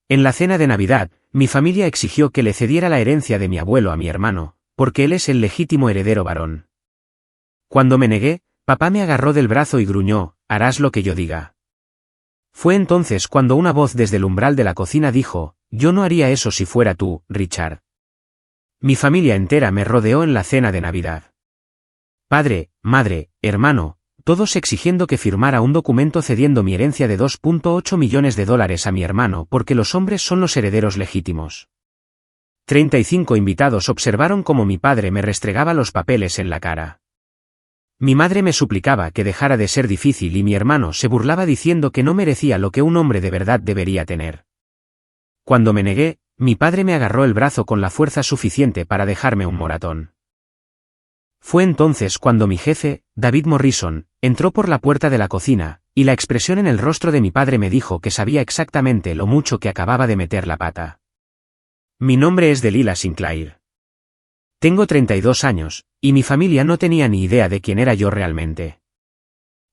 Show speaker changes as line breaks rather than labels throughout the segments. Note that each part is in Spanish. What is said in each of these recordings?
En la cena de Navidad, mi familia exigió que le cediera la herencia de mi abuelo a mi hermano, porque él es el legítimo heredero varón. Cuando me negué, papá me agarró del brazo y gruñó: «Harás lo que yo diga». Fue entonces cuando una voz desde el umbral de la cocina dijo: «Yo no haría eso si fuera tú, Richard». Mi familia entera me rodeó en la cena de Navidad. Padre, madre, hermano, todos exigiendo que firmara un documento cediendo mi herencia de $2.8 millones a mi hermano porque los hombres son los herederos legítimos. 35 invitados observaron cómo mi padre me restregaba los papeles en la cara. Mi madre me suplicaba que dejara de ser difícil y mi hermano se burlaba diciendo que no merecía lo que un hombre de verdad debería tener. Cuando me negué, mi padre me agarró el brazo con la fuerza suficiente para dejarme un moratón. Fue entonces cuando mi jefe, David Morrison, entró por la puerta de la cocina, y la expresión en el rostro de mi padre me dijo que sabía exactamente lo mucho que acababa de meter la pata. Mi nombre es Delilah Sinclair. Tengo 32 años, y mi familia no tenía ni idea de quién era yo realmente.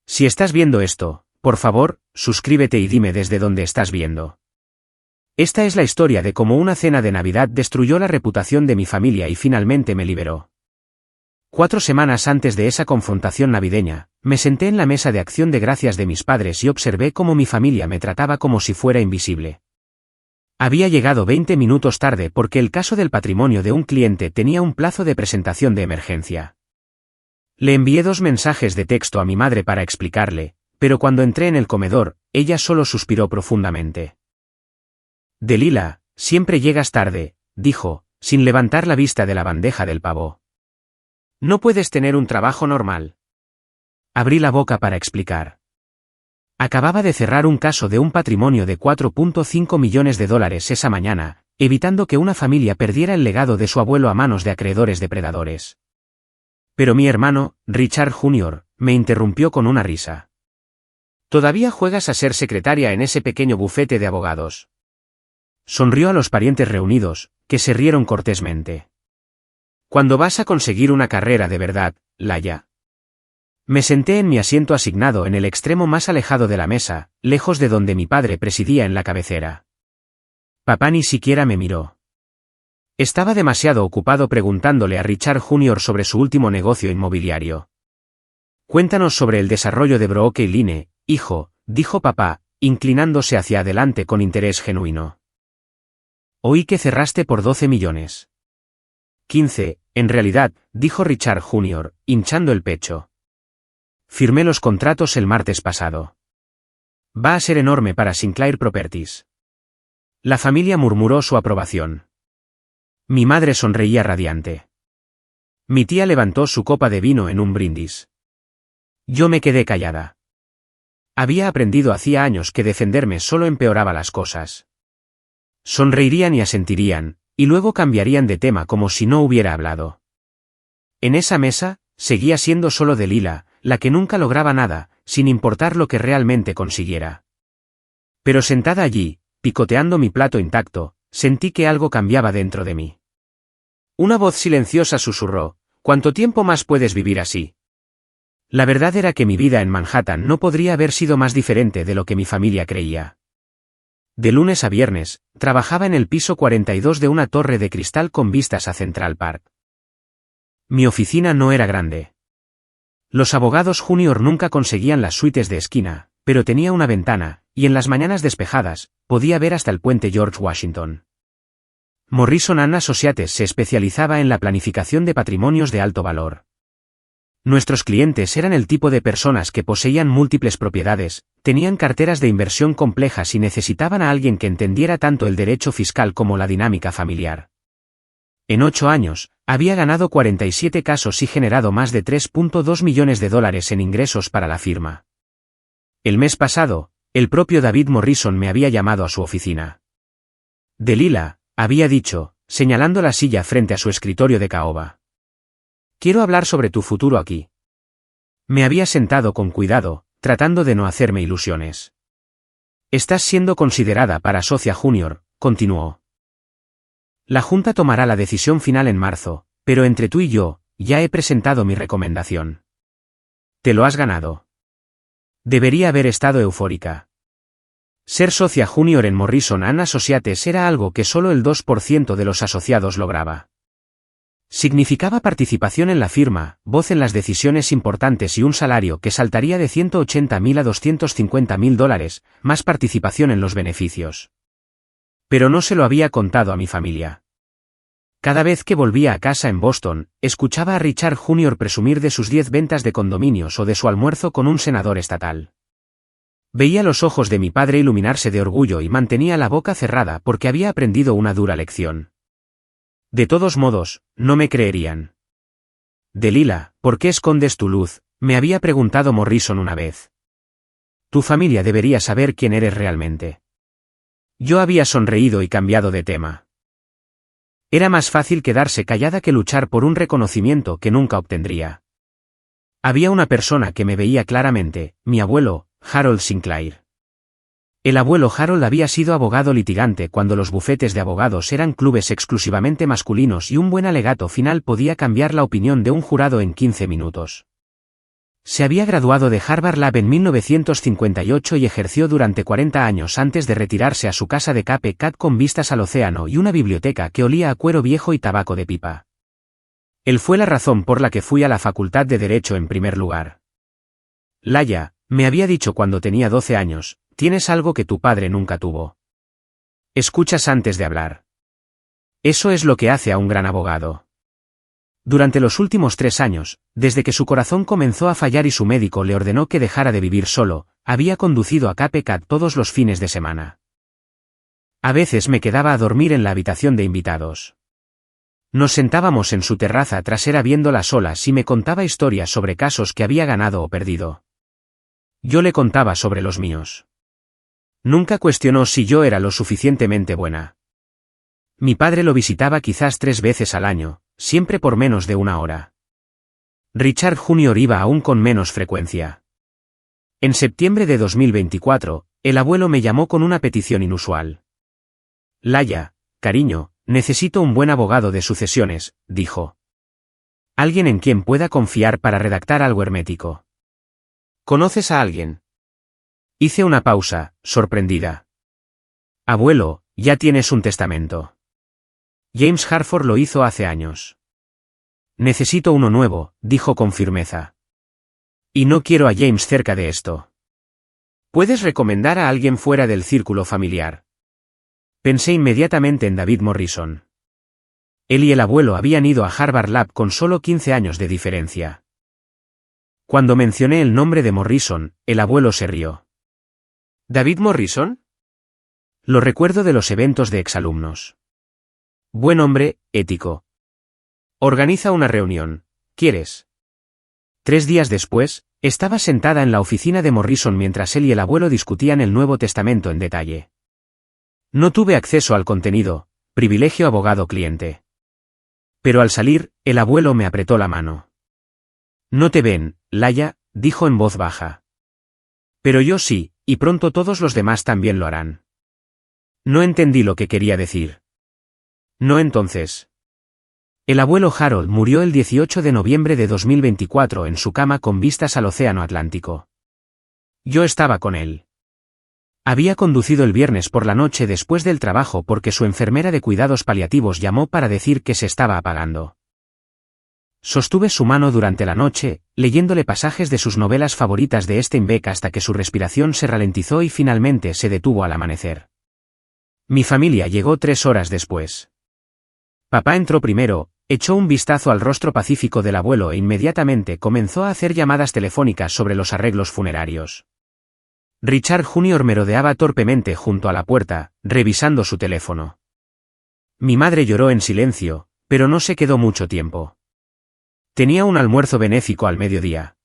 Si estás viendo esto, por favor, suscríbete y dime desde dónde estás viendo. Esta es la historia de cómo una cena de Navidad destruyó la reputación de mi familia y finalmente me liberó. 4 semanas antes de esa confrontación navideña, me senté en la mesa de acción de gracias de mis padres y observé cómo mi familia me trataba como si fuera invisible. Había llegado 20 minutos tarde porque el caso del patrimonio de un cliente tenía un plazo de presentación de emergencia. Le envié 2 mensajes de texto a mi madre para explicarle, pero cuando entré en el comedor, ella solo suspiró profundamente. «Delilah, siempre llegas tarde», dijo, sin levantar la vista de la bandeja del pavo. «No puedes tener un trabajo normal». Abrí la boca para explicar. Acababa de cerrar un caso de un patrimonio de $4.5 millones esa mañana, evitando que una familia perdiera el legado de su abuelo a manos de acreedores depredadores. Pero mi hermano, Richard Jr., me interrumpió con una risa. «¿Todavía juegas a ser secretaria en ese pequeño bufete de abogados?». Sonrió a los parientes reunidos, que se rieron cortésmente. «¿Cuándo vas a conseguir una carrera de verdad, Laya?». Me senté en mi asiento asignado en el extremo más alejado de la mesa, lejos de donde mi padre presidía en la cabecera. Papá ni siquiera me miró. Estaba demasiado ocupado preguntándole a Richard Jr. sobre su último negocio inmobiliario. «Cuéntanos sobre el desarrollo de Brooke Line, hijo», dijo papá, inclinándose hacia adelante con interés genuino. «Oí que cerraste por 12 millones». 15, en realidad, dijo Richard Jr., hinchando el pecho. «Firmé los contratos el martes pasado. Va a ser enorme para Sinclair Properties». La familia murmuró su aprobación. Mi madre sonreía radiante. Mi tía levantó su copa de vino en un brindis. Yo me quedé callada. Había aprendido hacía años que defenderme solo empeoraba las cosas. Sonreirían y asentirían, y luego cambiarían de tema como si no hubiera hablado. En esa mesa, seguía siendo solo Delilah, la que nunca lograba nada, sin importar lo que realmente consiguiera. Pero sentada allí, picoteando mi plato intacto, sentí que algo cambiaba dentro de mí. Una voz silenciosa susurró: «¿Cuánto tiempo más puedes vivir así?». La verdad era que mi vida en Manhattan no podría haber sido más diferente de lo que mi familia creía. De lunes a viernes, trabajaba en el piso 42 de una torre de cristal con vistas a Central Park. Mi oficina no era grande. Los abogados junior nunca conseguían las suites de esquina, pero tenía una ventana, y en las mañanas despejadas, podía ver hasta el puente George Washington. Morrison & Associates se especializaba en la planificación de patrimonios de alto valor. Nuestros clientes eran el tipo de personas que poseían múltiples propiedades, tenían carteras de inversión complejas y necesitaban a alguien que entendiera tanto el derecho fiscal como la dinámica familiar. En 8 años, había ganado 47 casos y generado más de $3.2 millones en ingresos para la firma. El mes pasado, el propio David Morrison me había llamado a su oficina. «Delilah», había dicho, señalando la silla frente a su escritorio de caoba. «Quiero hablar sobre tu futuro aquí». Me había sentado con cuidado, tratando de no hacerme ilusiones. «Estás siendo considerada para socia junior», continuó. «La Junta tomará la decisión final en marzo, pero entre tú y yo, ya he presentado mi recomendación. Te lo has ganado». Debería haber estado eufórica. Ser socia junior en Morrison & Associates era algo que solo el 2% de los asociados lograba. Significaba participación en la firma, voz en las decisiones importantes y un salario que saltaría de $180,000 a $250,000, más participación en los beneficios. Pero no se lo había contado a mi familia. Cada vez que volvía a casa en Boston, escuchaba a Richard Jr. presumir de sus 10 ventas de condominios o de su almuerzo con un senador estatal. Veía los ojos de mi padre iluminarse de orgullo y mantenía la boca cerrada porque había aprendido una dura lección. De todos modos, no me creerían. Delilah, ¿por qué escondes tu luz?, me había preguntado Morrison una vez. Tu familia debería saber quién eres realmente. Yo había sonreído y cambiado de tema. Era más fácil quedarse callada que luchar por un reconocimiento que nunca obtendría. Había una persona que me veía claramente, mi abuelo, Harold Sinclair. El abuelo Harold había sido abogado litigante cuando los bufetes de abogados eran clubes exclusivamente masculinos y un buen alegato final podía cambiar la opinión de un jurado en 15 minutos. Se había graduado de Harvard Lab en 1958 y ejerció durante 40 años antes de retirarse a su casa de Cape Cod con vistas al océano y una biblioteca que olía a cuero viejo y tabaco de pipa. Él fue la razón por la que fui a la Facultad de Derecho en primer lugar. Laia, me había dicho cuando tenía 12 años, tienes algo que tu padre nunca tuvo. Escuchas antes de hablar. Eso es lo que hace a un gran abogado. Durante los últimos 3 años, desde que su corazón comenzó a fallar y su médico le ordenó que dejara de vivir solo, había conducido a Cape Cod todos los fines de semana. A veces me quedaba a dormir en la habitación de invitados. Nos sentábamos en su terraza trasera viendo las olas y me contaba historias sobre casos que había ganado o perdido. Yo le contaba sobre los míos. Nunca cuestionó si yo era lo suficientemente buena. Mi padre lo visitaba quizás 3 veces al año, siempre por menos de 1 hora. Richard Jr. iba aún con menos frecuencia. En septiembre de 2024, el abuelo me llamó con una petición inusual. Laia, cariño, necesito un buen abogado de sucesiones, dijo. Alguien en quien pueda confiar para redactar algo hermético. ¿Conoces a alguien? Hice una pausa, sorprendida. Abuelo, ya tienes un testamento. James Harford lo hizo hace años. Necesito uno nuevo, dijo con firmeza. Y no quiero a James cerca de esto. ¿Puedes recomendar a alguien fuera del círculo familiar? Pensé inmediatamente en David Morrison. Él y el abuelo habían ido a Harvard Lab con solo 15 años de diferencia. Cuando mencioné el nombre de Morrison, el abuelo se rió. ¿David Morrison? Lo recuerdo de los eventos de exalumnos. Buen hombre, ético. Organiza una reunión, ¿quieres? 3 días después, estaba sentada en la oficina de Morrison mientras él y el abuelo discutían el Nuevo Testamento en detalle. No tuve acceso al contenido, privilegio abogado-cliente. Pero al salir, el abuelo me apretó la mano. No te ven, Laia, dijo en voz baja. Pero yo sí, y pronto todos los demás también lo harán. No entendí lo que quería decir. No entonces. El abuelo Harold murió el 18 de noviembre de 2024 en su cama con vistas al océano Atlántico. Yo estaba con él. Había conducido el viernes por la noche después del trabajo porque su enfermera de cuidados paliativos llamó para decir que se estaba apagando. Sostuve su mano durante la noche, leyéndole pasajes de sus novelas favoritas de Steinbeck hasta que su respiración se ralentizó y finalmente se detuvo al amanecer. Mi familia llegó 3 horas después. Papá entró primero, echó un vistazo al rostro pacífico del abuelo e inmediatamente comenzó a hacer llamadas telefónicas sobre los arreglos funerarios. Richard Jr. merodeaba torpemente junto a la puerta, revisando su teléfono. Mi madre lloró en silencio, pero no se quedó mucho tiempo. Tenía un almuerzo benéfico al mediodía.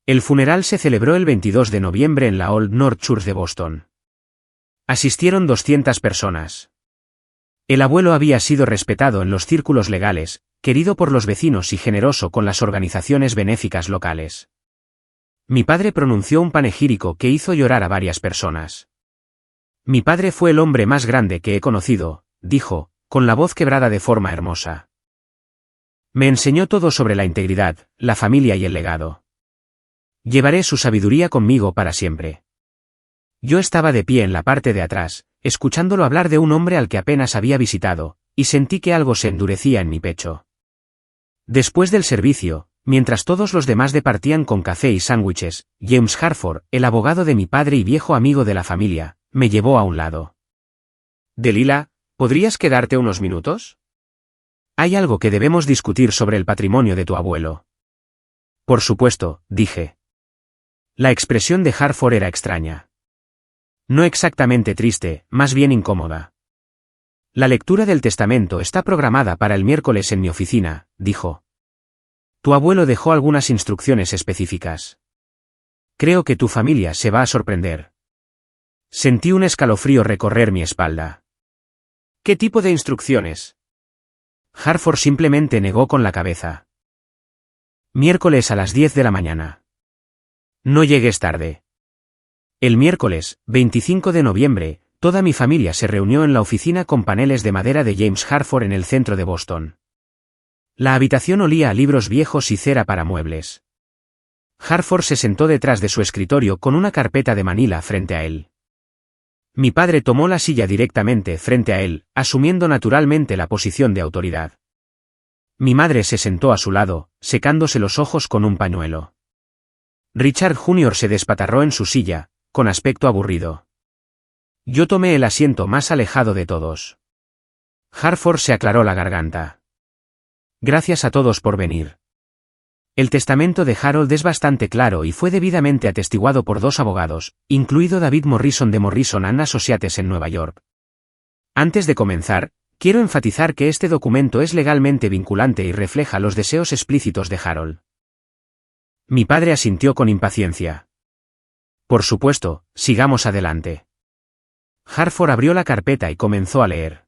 El funeral se celebró el 22 de noviembre en la Old North Church de Boston. Asistieron 200 personas. El abuelo había sido respetado en los círculos legales, querido por los vecinos y generoso con las organizaciones benéficas locales. Mi padre pronunció un panegírico que hizo llorar a varias personas. Mi padre fue el hombre más grande que he conocido, dijo, con la voz quebrada de forma hermosa. Me enseñó todo sobre la integridad, la familia y el legado. Llevaré su sabiduría conmigo para siempre. Yo estaba de pie en la parte de atrás, escuchándolo hablar de un hombre al que apenas había visitado, y sentí que algo se endurecía en mi pecho. Después del servicio, mientras todos los demás departían con café y sándwiches, James Harford, el abogado de mi padre y viejo amigo de la familia, me llevó a un lado. «Delilah, ¿podrías quedarte unos minutos? Hay algo que debemos discutir sobre el patrimonio de tu abuelo». «Por supuesto», dije. La expresión de Harford era extraña. No exactamente triste, más bien incómoda. «La lectura del testamento está programada para el miércoles en mi oficina», dijo. «Tu abuelo dejó algunas instrucciones específicas. Creo que tu familia se va a sorprender». Sentí un escalofrío recorrer mi espalda. «¿Qué tipo de instrucciones?» Harford simplemente negó con la cabeza. «Miércoles a las 10 de la mañana. No llegues tarde». El miércoles, 25 de noviembre, toda mi familia se reunió en la oficina con paneles de madera de James Harford en el centro de Boston. La habitación olía a libros viejos y cera para muebles. Harford se sentó detrás de su escritorio con una carpeta de manila frente a él. Mi padre tomó la silla directamente frente a él, asumiendo naturalmente la posición de autoridad. Mi madre se sentó a su lado, secándose los ojos con un pañuelo. Richard Jr. se despatarró en su silla, con aspecto aburrido. Yo tomé el asiento más alejado de todos. Harford se aclaró la garganta. «Gracias a todos por venir. El testamento de Harold es bastante claro y fue debidamente atestiguado por 2 abogados, incluido David Morrison de Morrison & Associates en Nueva York. Antes de comenzar, quiero enfatizar que este documento es legalmente vinculante y refleja los deseos explícitos de Harold». Mi padre asintió con impaciencia. «Por supuesto, sigamos adelante». Harford abrió la carpeta y comenzó a leer.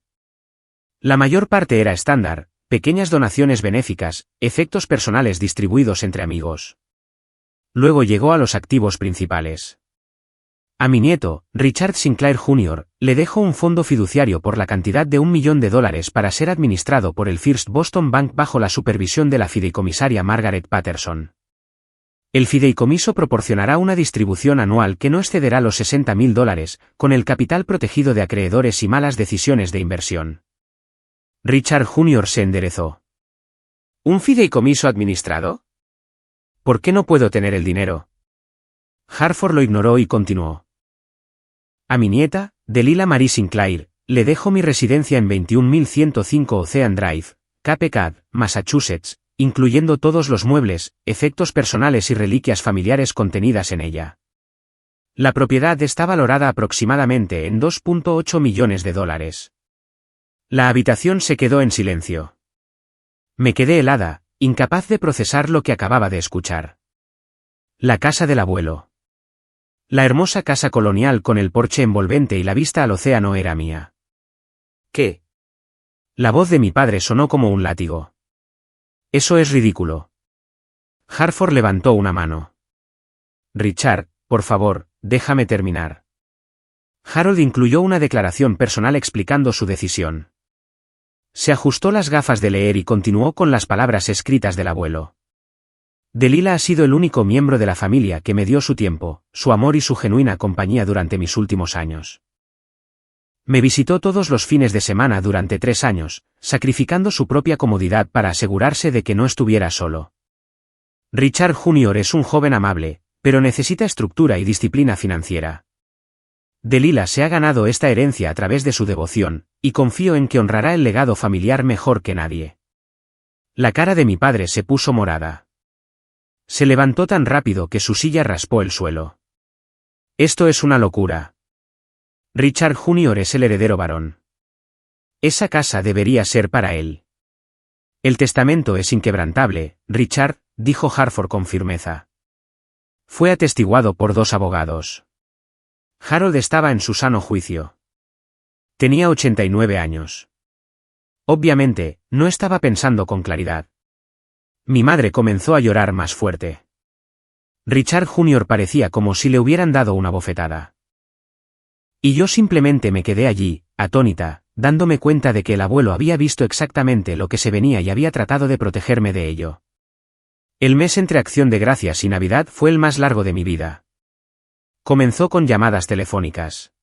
La mayor parte era estándar, pequeñas donaciones benéficas, efectos personales distribuidos entre amigos. Luego llegó a los activos principales. A mi nieto, Richard Sinclair Jr., le dejo un fondo fiduciario por la cantidad de $1 millón para ser administrado por el First Boston Bank bajo la supervisión de la fideicomisaria Margaret Patterson. El fideicomiso proporcionará una distribución anual que no excederá los $60.000, con el capital protegido de acreedores y malas decisiones de inversión. Richard Jr. se enderezó. ¿Un fideicomiso administrado? ¿Por qué no puedo tener el dinero? Harford lo ignoró y continuó. A mi nieta, Delilah Marie Sinclair, le dejo mi residencia en 21.105 Ocean Drive, Cape Cod, Massachusetts, incluyendo todos los muebles, efectos personales y reliquias familiares contenidas en ella. La propiedad está valorada aproximadamente en $2.8 millones. La habitación se quedó en silencio. Me quedé helada, incapaz de procesar lo que acababa de escuchar. La casa del abuelo. La hermosa casa colonial con el porche envolvente y la vista al océano era mía. ¿Qué? La voz de mi padre sonó como un látigo. Eso es ridículo. Harford levantó una mano. Richard, por favor, déjame terminar. Harold incluyó una declaración personal explicando su decisión. Se ajustó las gafas de leer y continuó con las palabras escritas del abuelo. Delilah ha sido el único miembro de la familia que me dio su tiempo, su amor y su genuina compañía durante mis últimos años. Me visitó todos los fines de semana durante 3 años, sacrificando su propia comodidad para asegurarse de que no estuviera solo. Richard Jr. es un joven amable, pero necesita estructura y disciplina financiera. Delilah se ha ganado esta herencia a través de su devoción, y confío en que honrará el legado familiar mejor que nadie. La cara de mi padre se puso morada. Se levantó tan rápido que su silla raspó el suelo. Esto es una locura. Richard Jr. es el heredero varón. Esa casa debería ser para él. El testamento es inquebrantable, Richard, dijo Harford con firmeza. Fue atestiguado por 2 abogados. Harold estaba en su sano juicio. Tenía 89 años. Obviamente, no estaba pensando con claridad. Mi madre comenzó a llorar más fuerte. Richard Jr. parecía como si le hubieran dado una bofetada. Y yo simplemente me quedé allí, atónita, dándome cuenta de que el abuelo había visto exactamente lo que se venía y había tratado de protegerme de ello. El mes entre Acción de Gracias y Navidad fue el más largo de mi vida. Comenzó con llamadas telefónicas.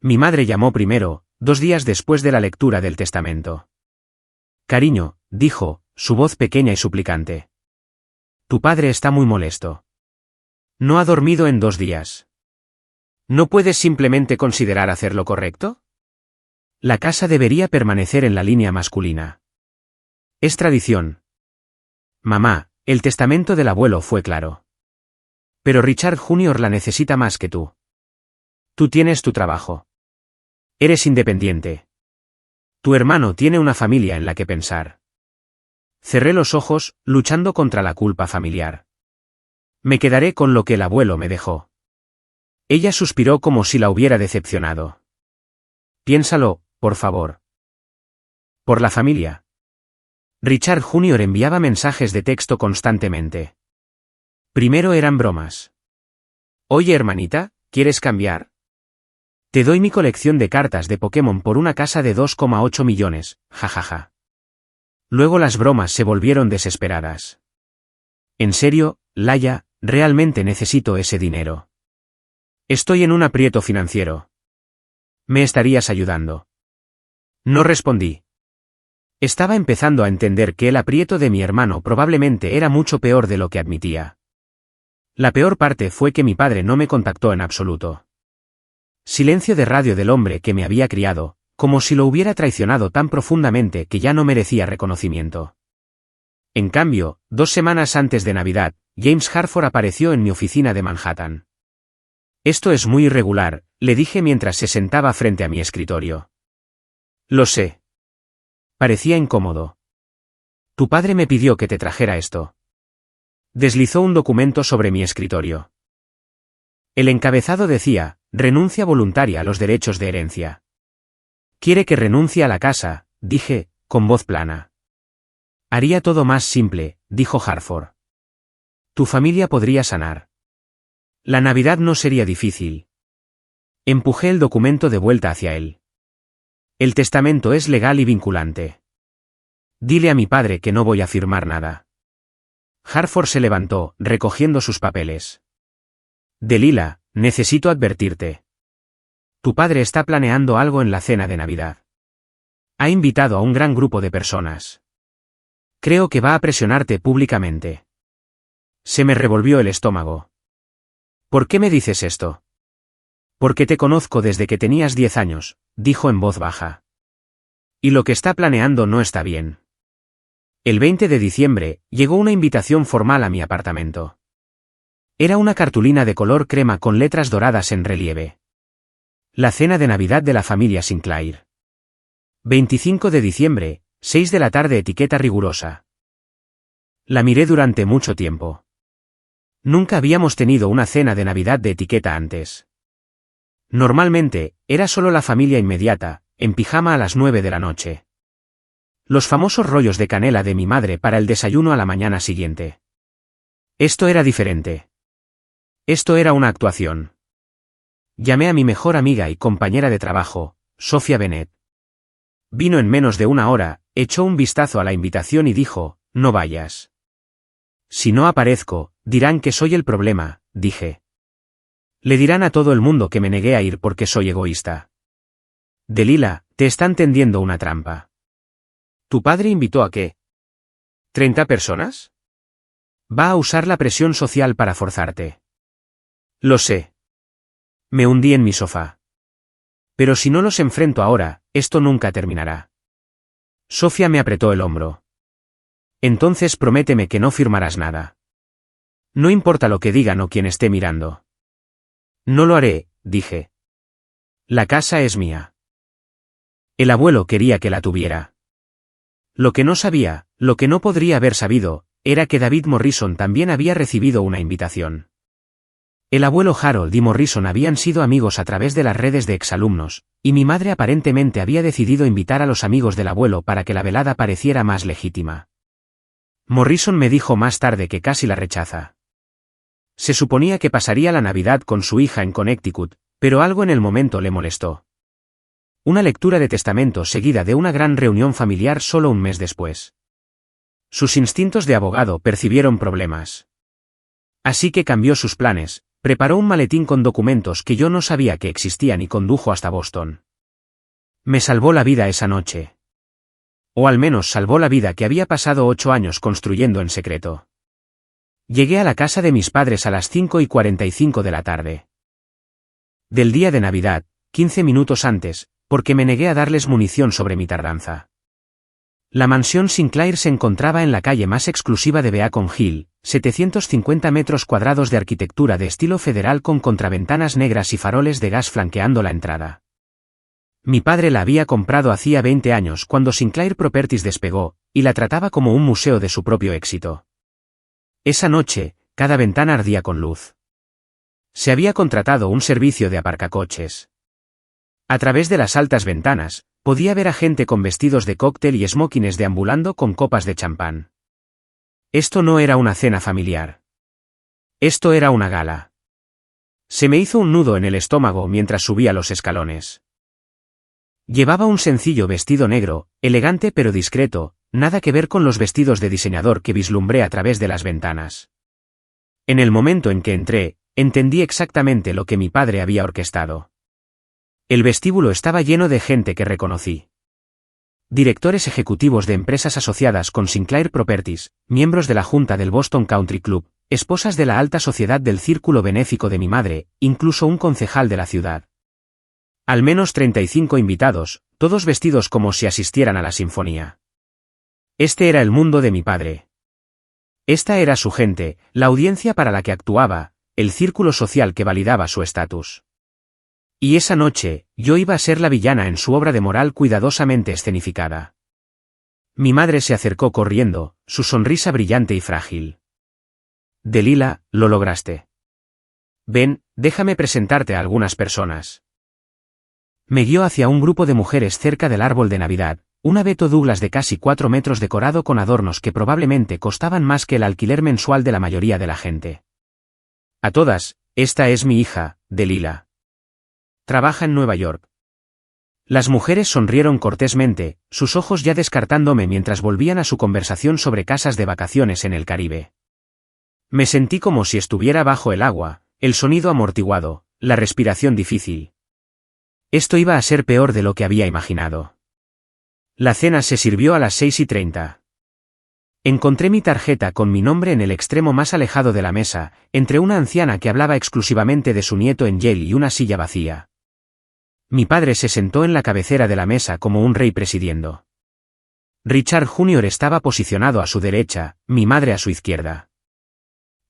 Mi madre llamó primero, 2 días después de la lectura del testamento. Cariño, dijo, su voz pequeña y suplicante. Tu padre está muy molesto. No ha dormido en 2 días. ¿No puedes simplemente considerar hacer lo correcto? La casa debería permanecer en la línea masculina. Es tradición. Mamá, el testamento del abuelo fue claro. Pero Richard Jr. la necesita más que tú. Tú tienes tu trabajo. Eres independiente. Tu hermano tiene una familia en la que pensar. Cerré los ojos, luchando contra la culpa familiar. Me quedaré con lo que el abuelo me dejó. Ella suspiró como si la hubiera decepcionado. Piénsalo, por favor. Por la familia. Richard Jr. enviaba mensajes de texto constantemente. Primero eran bromas. Oye, hermanita, ¿quieres cambiar? Te doy mi colección de cartas de Pokémon por una casa de 2,8 millones, jajaja. Luego las bromas se volvieron desesperadas. En serio, Laia, realmente necesito ese dinero. Estoy en un aprieto financiero. ¿Me estarías ayudando? No respondí. Estaba empezando a entender que el aprieto de mi hermano probablemente era mucho peor de lo que admitía. La peor parte fue que mi padre no me contactó en absoluto. Silencio de radio del hombre que me había criado, como si lo hubiera traicionado tan profundamente que ya no merecía reconocimiento. En cambio, 2 semanas antes de Navidad, James Harford apareció en mi oficina de Manhattan. Esto es muy irregular, le dije mientras se sentaba frente a mi escritorio. Lo sé. Parecía incómodo. Tu padre me pidió que te trajera esto. Deslizó un documento sobre mi escritorio. El encabezado decía, renuncia voluntaria a los derechos de herencia. Quiere que renuncie a la casa, dije, con voz plana. Haría todo más simple, dijo Harford. Tu familia podría sanar. La Navidad no sería difícil. Empujé el documento de vuelta hacia él. El testamento es legal y vinculante. Dile a mi padre que no voy a firmar nada. Harford se levantó, recogiendo sus papeles. Delilah, necesito advertirte. Tu padre está planeando algo en la cena de Navidad. Ha invitado a un gran grupo de personas. Creo que va a presionarte públicamente. Se me revolvió el estómago. ¿Por qué me dices esto? Porque te conozco desde que tenías 10 años, dijo en voz baja. Y lo que está planeando no está bien. El 20 de diciembre, llegó una invitación formal a mi apartamento. Era una cartulina de color crema con letras doradas en relieve. La cena de Navidad de la familia Sinclair. 25 de diciembre, 6 de la tarde, etiqueta rigurosa. La miré durante mucho tiempo. Nunca habíamos tenido una cena de Navidad de etiqueta antes. Normalmente, era solo la familia inmediata, en pijama a las 9 de la noche. Los famosos rollos de canela de mi madre para el desayuno a la mañana siguiente. Esto era diferente. Esto era una actuación. Llamé a mi mejor amiga y compañera de trabajo, Sofía Bennett. Vino en menos de 1 hora, echó un vistazo a la invitación y dijo, no vayas. Si no aparezco, dirán que soy el problema, dije. Le dirán a todo el mundo que me negué a ir porque soy egoísta. Delilah, te están tendiendo una trampa. ¿Tu padre invitó a qué? ¿30 personas? Va a usar la presión social para forzarte. Lo sé. Me hundí en mi sofá. Pero si no los enfrento ahora, esto nunca terminará. Sofía me apretó el hombro. Entonces prométeme que no firmarás nada. No importa lo que digan o quien esté mirando. No lo haré, dije. La casa es mía. El abuelo quería que la tuviera. Lo que no sabía, lo que no podría haber sabido, era que David Morrison también había recibido una invitación. El abuelo Harold y Morrison habían sido amigos a través de las redes de exalumnos, y mi madre aparentemente había decidido invitar a los amigos del abuelo para que la velada pareciera más legítima. Morrison me dijo más tarde que casi la rechaza. Se suponía que pasaría la Navidad con su hija en Connecticut, pero algo en el momento le molestó. Una lectura de testamento seguida de una gran reunión familiar solo un mes después. Sus instintos de abogado percibieron problemas. Así que cambió sus planes, preparó un maletín con documentos que yo no sabía que existían y condujo hasta Boston. Me salvó la vida esa noche. O al menos salvó la vida que había pasado 8 años construyendo en secreto. Llegué a la casa de mis padres a las 5:45 de la tarde. Del día de Navidad, 15 minutos antes, porque me negué a darles munición sobre mi tardanza. La mansión Sinclair se encontraba en la calle más exclusiva de Beacon Hill, 750 metros cuadrados de arquitectura de estilo federal con contraventanas negras y faroles de gas flanqueando la entrada. Mi padre la había comprado hacía 20 años cuando Sinclair Properties despegó, y la trataba como un museo de su propio éxito. Esa noche, cada ventana ardía con luz. Se había contratado un servicio de aparcacoches. A través de las altas ventanas, podía ver a gente con vestidos de cóctel y smokines deambulando con copas de champán. Esto no era una cena familiar. Esto era una gala. Se me hizo un nudo en el estómago mientras subía los escalones. Llevaba un sencillo vestido negro, elegante pero discreto, nada que ver con los vestidos de diseñador que vislumbré a través de las ventanas. En el momento en que entré, entendí exactamente lo que mi padre había orquestado. El vestíbulo estaba lleno de gente que reconocí. Directores ejecutivos de empresas asociadas con Sinclair Properties, miembros de la junta del Boston Country Club, esposas de la alta sociedad del círculo benéfico de mi madre, incluso un concejal de la ciudad. Al menos 35 invitados, todos vestidos como si asistieran a la sinfonía. Este era el mundo de mi padre. Esta era su gente, la audiencia para la que actuaba, el círculo social que validaba su estatus. Y esa noche, yo iba a ser la villana en su obra de moral cuidadosamente escenificada. Mi madre se acercó corriendo, su sonrisa brillante y frágil. Delilah, lo lograste. Ven, déjame presentarte a algunas personas. Me guió hacia un grupo de mujeres cerca del árbol de Navidad, un abeto Douglas de casi 4 metros decorado con adornos que probablemente costaban más que el alquiler mensual de la mayoría de la gente. A todas, esta es mi hija, Delilah. Trabaja en Nueva York. Las mujeres sonrieron cortésmente, sus ojos ya descartándome mientras volvían a su conversación sobre casas de vacaciones en el Caribe. Me sentí como si estuviera bajo el agua, el sonido amortiguado, la respiración difícil. Esto iba a ser peor de lo que había imaginado. La cena se sirvió a las 6:30. Encontré mi tarjeta con mi nombre en el extremo más alejado de la mesa, entre una anciana que hablaba exclusivamente de su nieto en Yale y una silla vacía. Mi padre se sentó en la cabecera de la mesa como un rey presidiendo. Richard Jr. estaba posicionado a su derecha, mi madre a su izquierda.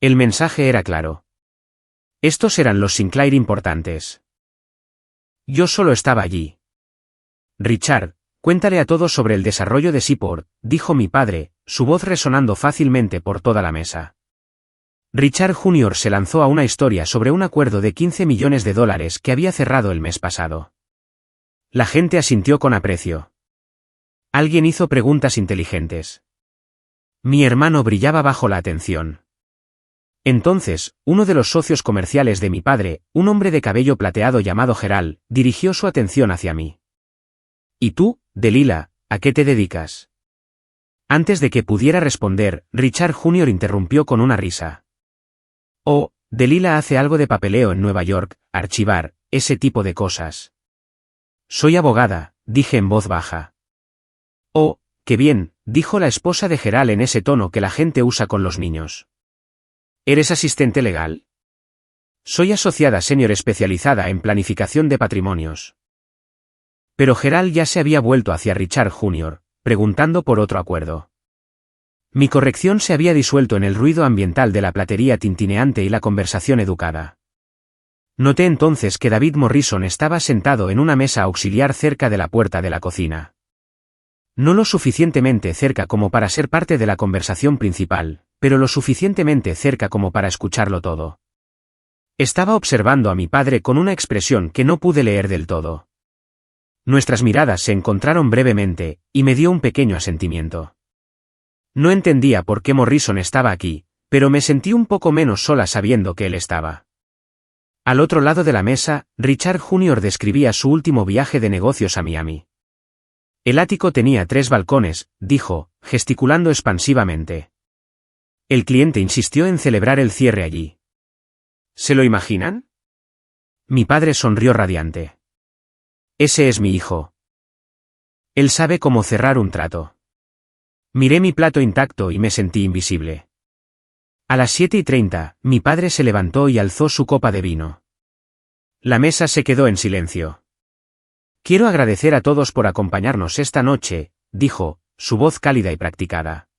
El mensaje era claro. Estos eran los Sinclair importantes. Yo solo estaba allí. Richard, cuéntale a todos sobre el desarrollo de Seaport, dijo mi padre, su voz resonando fácilmente por toda la mesa. Richard Jr. se lanzó a una historia sobre un acuerdo de $15 millones que había cerrado el mes pasado. La gente asintió con aprecio. Alguien hizo preguntas inteligentes. Mi hermano brillaba bajo la atención. Entonces, uno de los socios comerciales de mi padre, un hombre de cabello plateado llamado Gerald, dirigió su atención hacia mí. ¿Y tú, Delilah, a qué te dedicas? Antes de que pudiera responder, Richard Jr. interrumpió con una risa. Oh, Delilah hace algo de papeleo en Nueva York, archivar, ese tipo de cosas. Soy abogada, dije en voz baja. Oh, qué bien, dijo la esposa de Gerald en ese tono que la gente usa con los niños. ¿Eres asistente legal? Soy asociada senior especializada en planificación de patrimonios. Pero Gerald ya se había vuelto hacia Richard Jr., preguntando por otro acuerdo. Mi corrección se había disuelto en el ruido ambiental de la platería tintineante y la conversación educada. Noté entonces que David Morrison estaba sentado en una mesa auxiliar cerca de la puerta de la cocina. No lo suficientemente cerca como para ser parte de la conversación principal, pero lo suficientemente cerca como para escucharlo todo. Estaba observando a mi padre con una expresión que no pude leer del todo. Nuestras miradas se encontraron brevemente, y me dio un pequeño asentimiento. No entendía por qué Morrison estaba aquí, pero me sentí un poco menos sola sabiendo que él estaba. Al otro lado de la mesa, Richard Jr. describía su último viaje de negocios a Miami. El ático tenía 3 balcones, dijo, gesticulando expansivamente. El cliente insistió en celebrar el cierre allí. ¿Se lo imaginan? Mi padre sonrió radiante. Ese es mi hijo. Él sabe cómo cerrar un trato. Miré mi plato intacto y me sentí invisible. A las 7:30, mi padre se levantó y alzó su copa de vino. La mesa se quedó en silencio. Quiero agradecer a todos por acompañarnos esta noche, dijo, su voz cálida y practicada.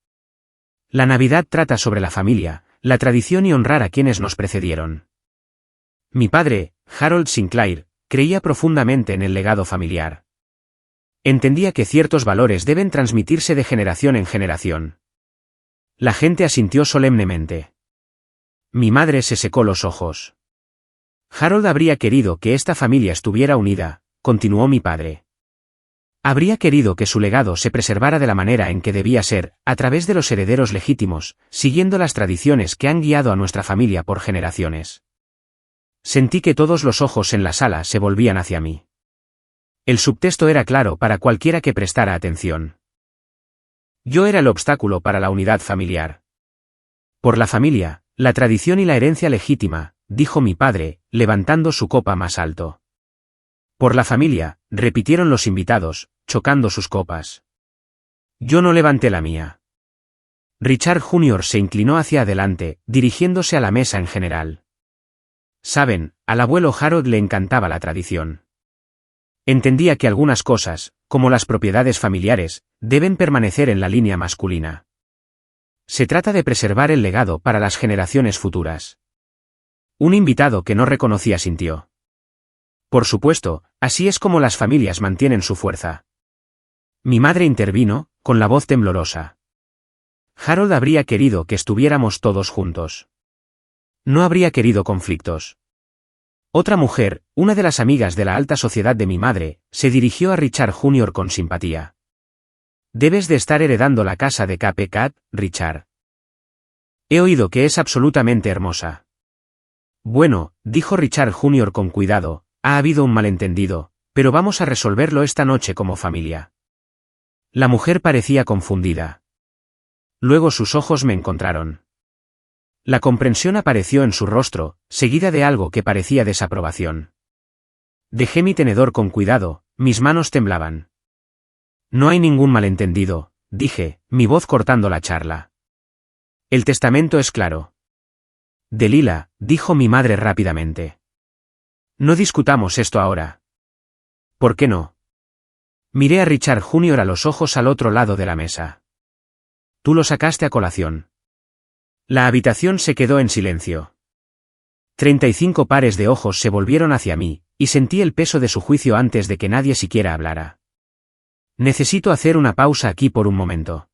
La Navidad trata sobre la familia, la tradición y honrar a quienes nos precedieron. Mi padre, Harold Sinclair, creía profundamente en el legado familiar. Entendía que ciertos valores deben transmitirse de generación en generación. La gente asintió solemnemente. Mi madre se secó los ojos. Harold habría querido que esta familia estuviera unida, continuó mi padre. Habría querido que su legado se preservara de la manera en que debía ser, a través de los herederos legítimos, siguiendo las tradiciones que han guiado a nuestra familia por generaciones. Sentí que todos los ojos en la sala se volvían hacia mí. El subtexto era claro para cualquiera que prestara atención. Yo era el obstáculo para la unidad familiar. Por la familia, la tradición y la herencia legítima, dijo mi padre, levantando su copa más alto. Por la familia, repitieron los invitados, chocando sus copas. Yo no levanté la mía. Richard Jr. se inclinó hacia adelante, dirigiéndose a la mesa en general. Saben, al abuelo Harold le encantaba la tradición. Entendía que algunas cosas, como las propiedades familiares, deben permanecer en la línea masculina. Se trata de preservar el legado para las generaciones futuras. Un invitado que no reconocía sintió. Por supuesto, así es como las familias mantienen su fuerza. Mi madre intervino, con la voz temblorosa. Harold habría querido que estuviéramos todos juntos. No habría querido conflictos. Otra mujer, una de las amigas de la alta sociedad de mi madre, se dirigió a Richard Jr. con simpatía. Debes de estar heredando la casa de Cape Cat, Richard. He oído que es absolutamente hermosa. Bueno, dijo Richard Jr. con cuidado, ha habido un malentendido, pero vamos a resolverlo esta noche como familia. La mujer parecía confundida. Luego sus ojos me encontraron. La comprensión apareció en su rostro, seguida de algo que parecía desaprobación. Dejé mi tenedor con cuidado, mis manos temblaban. No hay ningún malentendido, dije, mi voz cortando la charla. El testamento es claro. Delilah, dijo mi madre rápidamente. No discutamos esto ahora. ¿Por qué no? Miré a Richard Jr. a los ojos al otro lado de la mesa. Tú lo sacaste a colación. La habitación se quedó en silencio. 35 pares de ojos se volvieron hacia mí, y sentí el peso de su juicio antes de que nadie siquiera hablara. Necesito hacer una pausa aquí por un momento.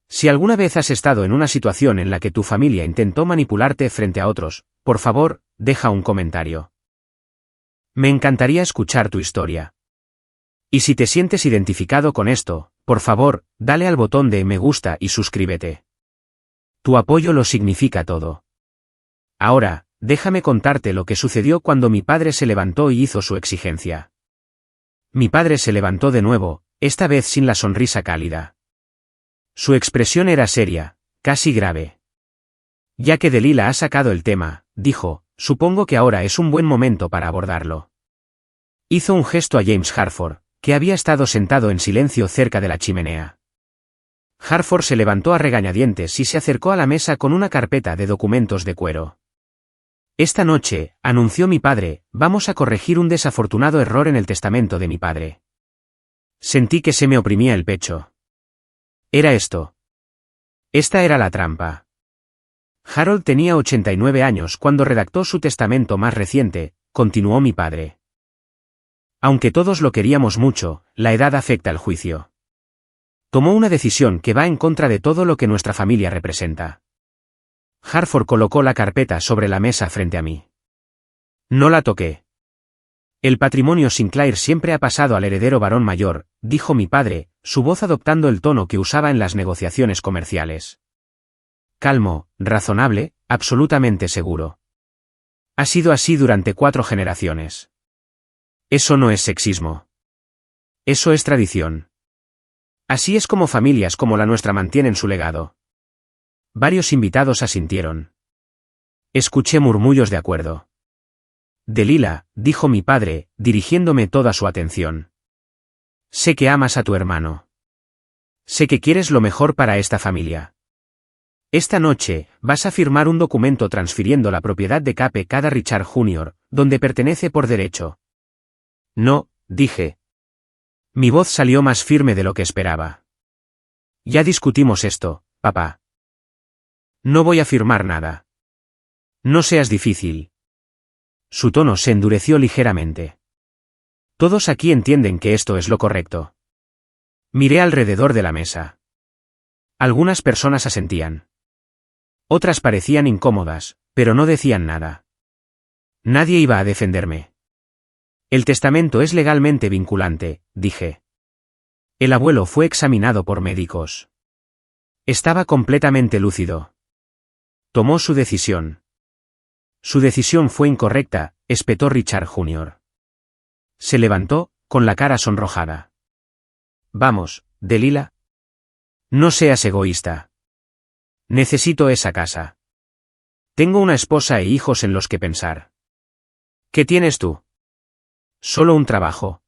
Si alguna vez has estado en una situación en la que tu familia intentó manipularte frente a otros, por favor, deja un comentario. Me encantaría escuchar tu historia. Y si te sientes identificado con esto, por favor, dale al botón de me gusta y suscríbete. Tu apoyo lo significa todo. Ahora, déjame contarte lo que sucedió cuando mi padre se levantó y hizo su exigencia. Mi padre se levantó de nuevo, esta vez sin la sonrisa cálida. Su expresión era seria, casi grave. Ya que Delilah ha sacado el tema, dijo, supongo que ahora es un buen momento para abordarlo. Hizo un gesto a James Harford, que había estado sentado en silencio cerca de la chimenea. Harford se levantó a regañadientes y se acercó a la mesa con una carpeta de documentos de cuero. Esta noche, anunció mi padre, vamos a corregir un desafortunado error en el testamento de mi padre. Sentí que se me oprimía el pecho. Era esto. Esta era la trampa. Harold tenía 89 años cuando redactó su testamento más reciente, continuó mi padre. Aunque todos lo queríamos mucho, la edad afecta el juicio. Tomó una decisión que va en contra de todo lo que nuestra familia representa. Harford colocó la carpeta sobre la mesa frente a mí. No la toqué. El patrimonio Sinclair siempre ha pasado al heredero varón mayor, dijo mi padre, su voz adoptando el tono que usaba en las negociaciones comerciales. Calmo, razonable, absolutamente seguro. Ha sido así durante 4 generaciones. Eso no es sexismo. Eso es tradición. Así es como familias como la nuestra mantienen su legado. Varios invitados asintieron. Escuché murmullos de acuerdo. Delila, dijo mi padre, dirigiéndome toda su atención. Sé que amas a tu hermano. Sé que quieres lo mejor para esta familia. Esta noche, vas a firmar un documento transfiriendo la propiedad de Cape Cada Richard Jr., donde pertenece por derecho. No, dije. Mi voz salió más firme de lo que esperaba. Ya discutimos esto, papá. No voy a firmar nada. No seas difícil. Su tono se endureció ligeramente. Todos aquí entienden que esto es lo correcto. Miré alrededor de la mesa. Algunas personas asentían. Otras parecían incómodas, pero no decían nada. Nadie iba a defenderme. El testamento es legalmente vinculante, dije. El abuelo fue examinado por médicos. Estaba completamente lúcido. Tomó su decisión. Su decisión fue incorrecta, espetó Richard Jr. Se levantó, con la cara sonrojada. Vamos, Delila. No seas egoísta. Necesito esa casa. Tengo una esposa e hijos en los que pensar. ¿Qué tienes tú? Solo un trabajo.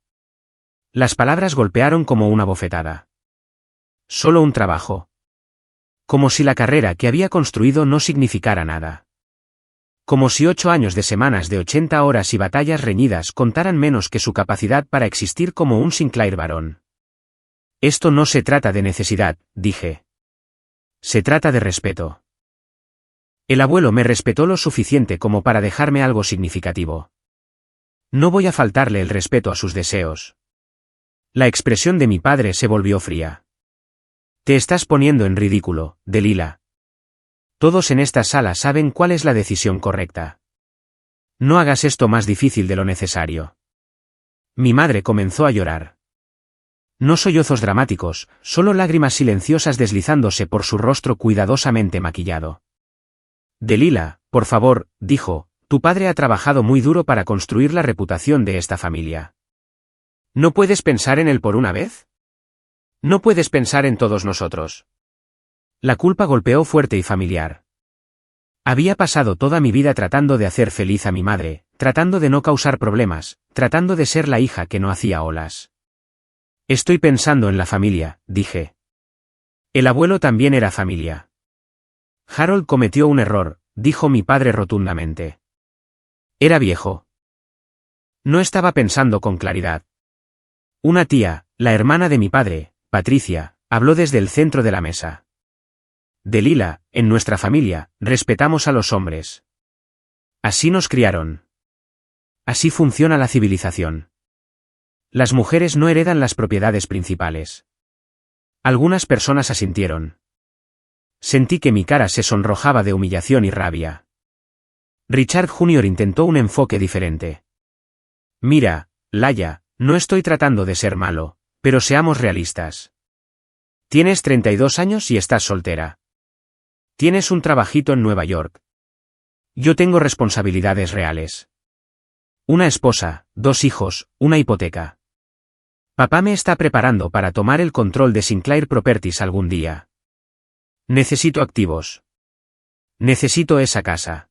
Las palabras golpearon como una bofetada. Solo un trabajo. Como si la carrera que había construido no significara nada. Como si 8 años de semanas de 80 horas y batallas reñidas contaran menos que su capacidad para existir como un Sinclair varón. Esto no se trata de necesidad, dije. Se trata de respeto. El abuelo me respetó lo suficiente como para dejarme algo significativo. No voy a faltarle el respeto a sus deseos. La expresión de mi padre se volvió fría. Te estás poniendo en ridículo, Delila. Todos en esta sala saben cuál es la decisión correcta. No hagas esto más difícil de lo necesario. Mi madre comenzó a llorar. No sollozos dramáticos, solo lágrimas silenciosas deslizándose por su rostro cuidadosamente maquillado. Delila, por favor, dijo, tu padre ha trabajado muy duro para construir la reputación de esta familia. ¿No puedes pensar en él por una vez? No puedes pensar en todos nosotros. La culpa golpeó fuerte y familiar. Había pasado toda mi vida tratando de hacer feliz a mi madre, tratando de no causar problemas, tratando de ser la hija que no hacía olas. Estoy pensando en la familia, dije. El abuelo también era familia. Harold cometió un error, dijo mi padre rotundamente. Era viejo. No estaba pensando con claridad. Una tía, la hermana de mi padre, Patricia, habló desde el centro de la mesa. Delila, en nuestra familia, respetamos a los hombres. Así nos criaron. Así funciona la civilización. Las mujeres no heredan las propiedades principales. Algunas personas asintieron. Sentí que mi cara se sonrojaba de humillación y rabia. Richard Jr. intentó un enfoque diferente. Mira, Laia, no estoy tratando de ser malo, pero seamos realistas. Tienes 32 años y estás soltera. Tienes un trabajito en Nueva York. Yo tengo responsabilidades reales. Una esposa, 2 hijos, una hipoteca. Papá me está preparando para tomar el control de Sinclair Properties algún día. Necesito activos. Necesito esa casa.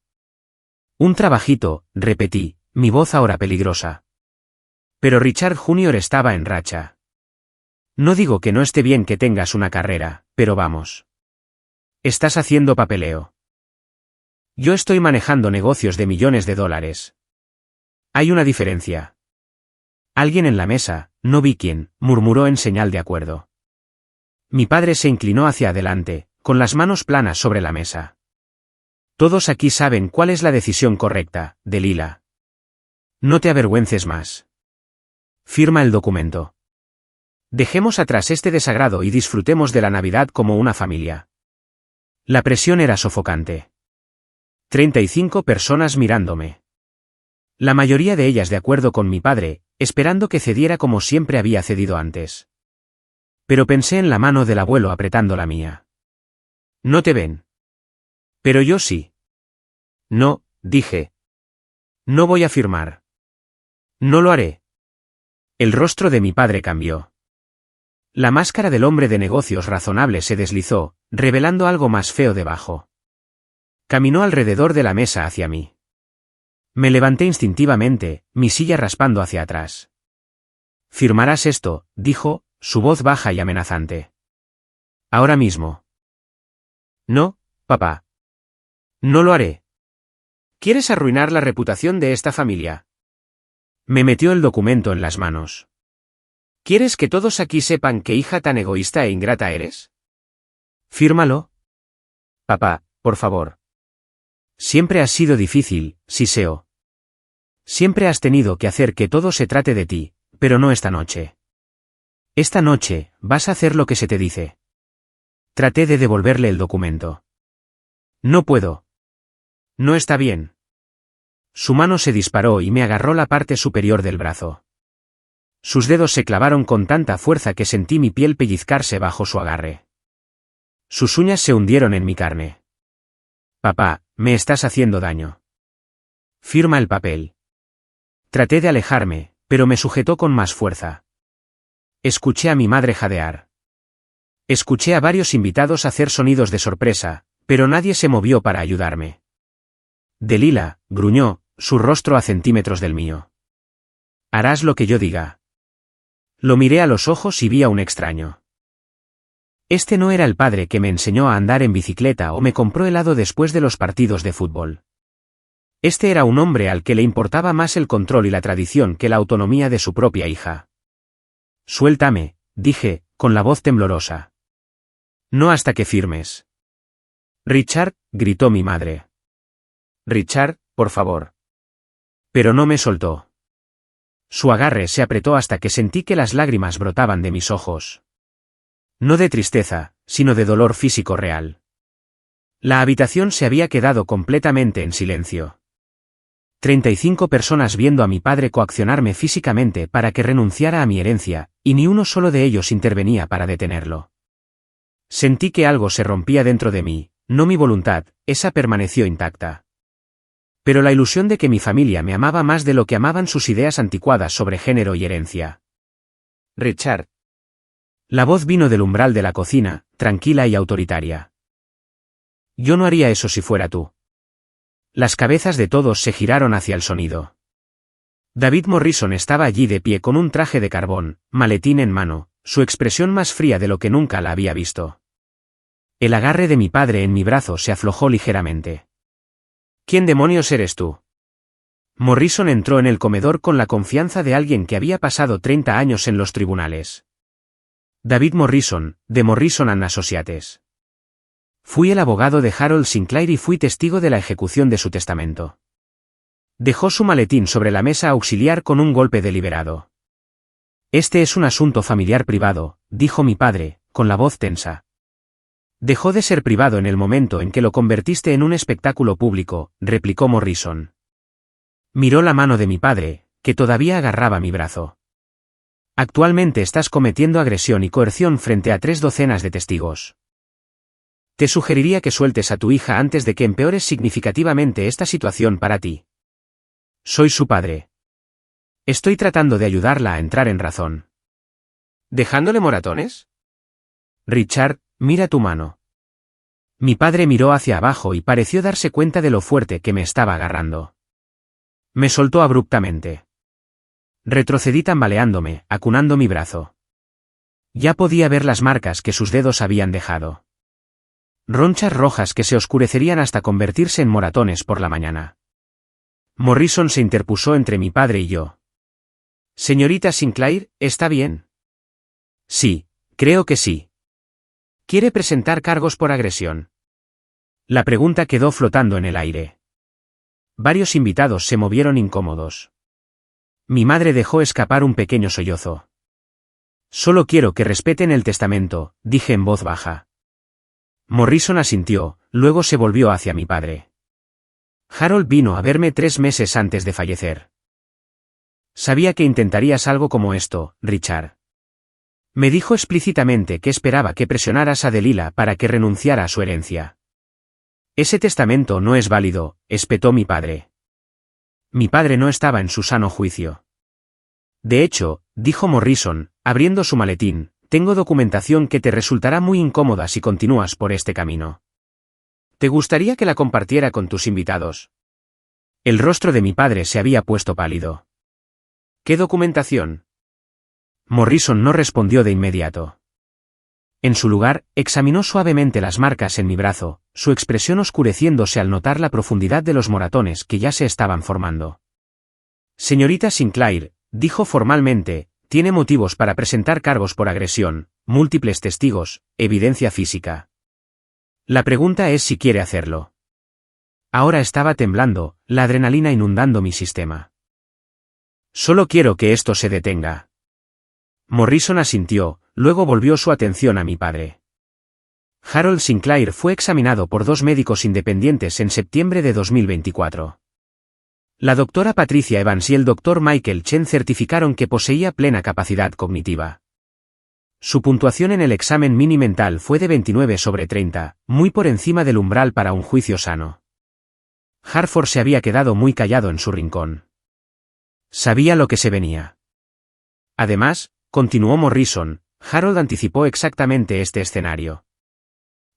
Un trabajito, repetí, mi voz ahora peligrosa. Pero Richard Jr. estaba en racha. No digo que no esté bien que tengas una carrera, pero vamos. Estás haciendo papeleo. Yo estoy manejando negocios de millones de dólares. Hay una diferencia. Alguien en la mesa, no vi quién, murmuró en señal de acuerdo. Mi padre se inclinó hacia adelante, con las manos planas sobre la mesa. Todos aquí saben cuál es la decisión correcta, Delila. No te avergüences más. Firma el documento. Dejemos atrás este desagrado y disfrutemos de la Navidad como una familia. La presión era sofocante. 35 personas mirándome. La mayoría de ellas de acuerdo con mi padre, esperando que cediera como siempre había cedido antes. Pero pensé en la mano del abuelo apretando la mía. No te ven. Pero yo sí. No, dije. No voy a firmar. No lo haré. El rostro de mi padre cambió. La máscara del hombre de negocios razonable se deslizó, revelando algo más feo debajo. Caminó alrededor de la mesa hacia mí. Me levanté instintivamente, mi silla raspando hacia atrás. «Firmarás esto», dijo, su voz baja y amenazante. «Ahora mismo». «No, papá. No lo haré. ¿Quieres arruinar la reputación de esta familia?» Me metió el documento en las manos. «¿Quieres que todos aquí sepan qué hija tan egoísta e ingrata eres?» «Fírmalo». «Papá, por favor». «Siempre has sido difícil, Siseo. Siempre has tenido que hacer que todo se trate de ti, pero no esta noche. Esta noche, vas a hacer lo que se te dice». Traté de devolverle el documento. «No puedo. No está bien». Su mano se disparó y me agarró la parte superior del brazo. Sus dedos se clavaron con tanta fuerza que sentí mi piel pellizcarse bajo su agarre. Sus uñas se hundieron en mi carne. «Papá, me estás haciendo daño. Firma el papel». Traté de alejarme, pero me sujetó con más fuerza. Escuché a mi madre jadear. Escuché a varios invitados hacer sonidos de sorpresa, pero nadie se movió para ayudarme. «Delila», gruñó, su rostro a centímetros del mío. «Harás lo que yo diga». Lo miré a los ojos y vi a un extraño. Este no era el padre que me enseñó a andar en bicicleta o me compró helado después de los partidos de fútbol. Este era un hombre al que le importaba más el control y la tradición que la autonomía de su propia hija. «Suéltame», dije, con la voz temblorosa. «No hasta que firmes». «Richard», gritó mi madre. «Richard, por favor». Pero no me soltó. Su agarre se apretó hasta que sentí que las lágrimas brotaban de mis ojos. No de tristeza, sino de dolor físico real. La habitación se había quedado completamente en silencio. 35 personas viendo a mi padre coaccionarme físicamente para que renunciara a mi herencia, y ni uno solo de ellos intervenía para detenerlo. Sentí que algo se rompía dentro de mí, no mi voluntad, esa permaneció intacta. Pero la ilusión de que mi familia me amaba más de lo que amaban sus ideas anticuadas sobre género y herencia. «Richard». La voz vino del umbral de la cocina, tranquila y autoritaria. «Yo no haría eso si fuera tú». Las cabezas de todos se giraron hacia el sonido. David Morrison estaba allí de pie con un traje de carbón, maletín en mano, su expresión más fría de lo que nunca la había visto. El agarre de mi padre en mi brazo se aflojó ligeramente. «¿Quién demonios eres tú?» Morrison entró en el comedor con la confianza de alguien que había pasado 30 años en los tribunales. «David Morrison, de Morrison & Associates. Fui el abogado de Harold Sinclair y fui testigo de la ejecución de su testamento». Dejó su maletín sobre la mesa auxiliar con un golpe deliberado. «Este es un asunto familiar privado», dijo mi padre, con la voz tensa. «Dejó de ser privado en el momento en que lo convertiste en un espectáculo público», replicó Morrison. Miró la mano de mi padre, que todavía agarraba mi brazo. «Actualmente estás cometiendo agresión y coerción frente a 3 docenas de testigos. Te sugeriría que sueltes a tu hija antes de que empeores significativamente esta situación para ti. Soy su padre. Estoy tratando de ayudarla a entrar en razón». «¿Dejándole moratones?» «Richard, mira tu mano». Mi padre miró hacia abajo y pareció darse cuenta de lo fuerte que me estaba agarrando. Me soltó abruptamente. Retrocedí tambaleándome, acunando mi brazo. Ya podía ver las marcas que sus dedos habían dejado. Ronchas rojas que se oscurecerían hasta convertirse en moratones por la mañana. Morrison se interpuso entre mi padre y yo. «Señorita Sinclair, ¿está bien?» «Sí, creo que sí». «¿Quiere presentar cargos por agresión?» La pregunta quedó flotando en el aire. Varios invitados se movieron incómodos. Mi madre dejó escapar un pequeño sollozo. «Solo quiero que respeten el testamento», dije en voz baja. Morrison asintió, luego se volvió hacia mi padre. «Harold vino a verme 3 meses antes de fallecer. Sabía que intentarías algo como esto, Richard. Me dijo explícitamente que esperaba que presionaras a Delila para que renunciara a su herencia. Ese testamento no es válido», espetó mi padre. Mi padre no estaba en su sano juicio. «De hecho», dijo Morrison, abriendo su maletín, «tengo documentación que te resultará muy incómoda si continúas por este camino. ¿Te gustaría que la compartiera con tus invitados? El rostro de mi padre se había puesto pálido. ¿Qué documentación? Morrison no respondió de inmediato. En su lugar, examinó suavemente las marcas en mi brazo, su expresión oscureciéndose al notar la profundidad de los moratones que ya se estaban formando. Señorita Sinclair, dijo formalmente, tiene motivos para presentar cargos por agresión, múltiples testigos, evidencia física. La pregunta es si quiere hacerlo. Ahora estaba temblando, la adrenalina inundando mi sistema. Solo quiero que esto se detenga. Morrison asintió, luego volvió su atención a mi padre. Harold Sinclair fue examinado por 2 médicos independientes en septiembre de 2024. La doctora Patricia Evans y el doctor Michael Chen certificaron que poseía plena capacidad cognitiva. Su puntuación en el examen mini mental fue de 29 sobre 30, muy por encima del umbral para un juicio sano. Hartford se había quedado muy callado en su rincón. Sabía lo que se venía. Además, continuó Morrison, Harold anticipó exactamente este escenario.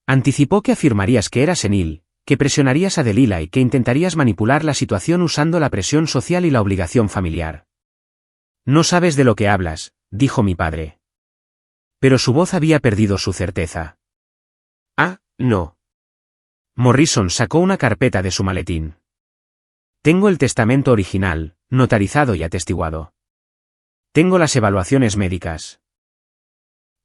Anticipó que afirmarías que eras senil, que presionarías a Delilah y que intentarías manipular la situación usando la presión social y la obligación familiar. No sabes de lo que hablas, dijo mi padre. Pero su voz había perdido su certeza. Ah, no. Morrison sacó una carpeta de su maletín. Tengo el testamento original, notarizado y atestiguado. Tengo las evaluaciones médicas.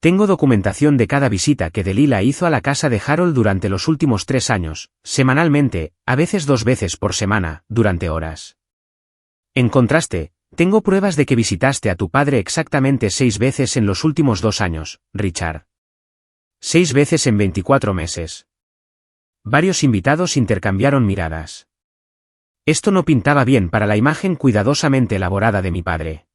Tengo documentación de cada visita que Delilah hizo a la casa de Harold durante los últimos 3 años, semanalmente, a veces 2 veces por semana, durante horas. En contraste, tengo pruebas de que visitaste a tu padre exactamente 6 veces en los últimos 2 años, Richard. 6 veces en 24 meses. Varios invitados intercambiaron miradas. Esto no pintaba bien para la imagen cuidadosamente elaborada de mi padre.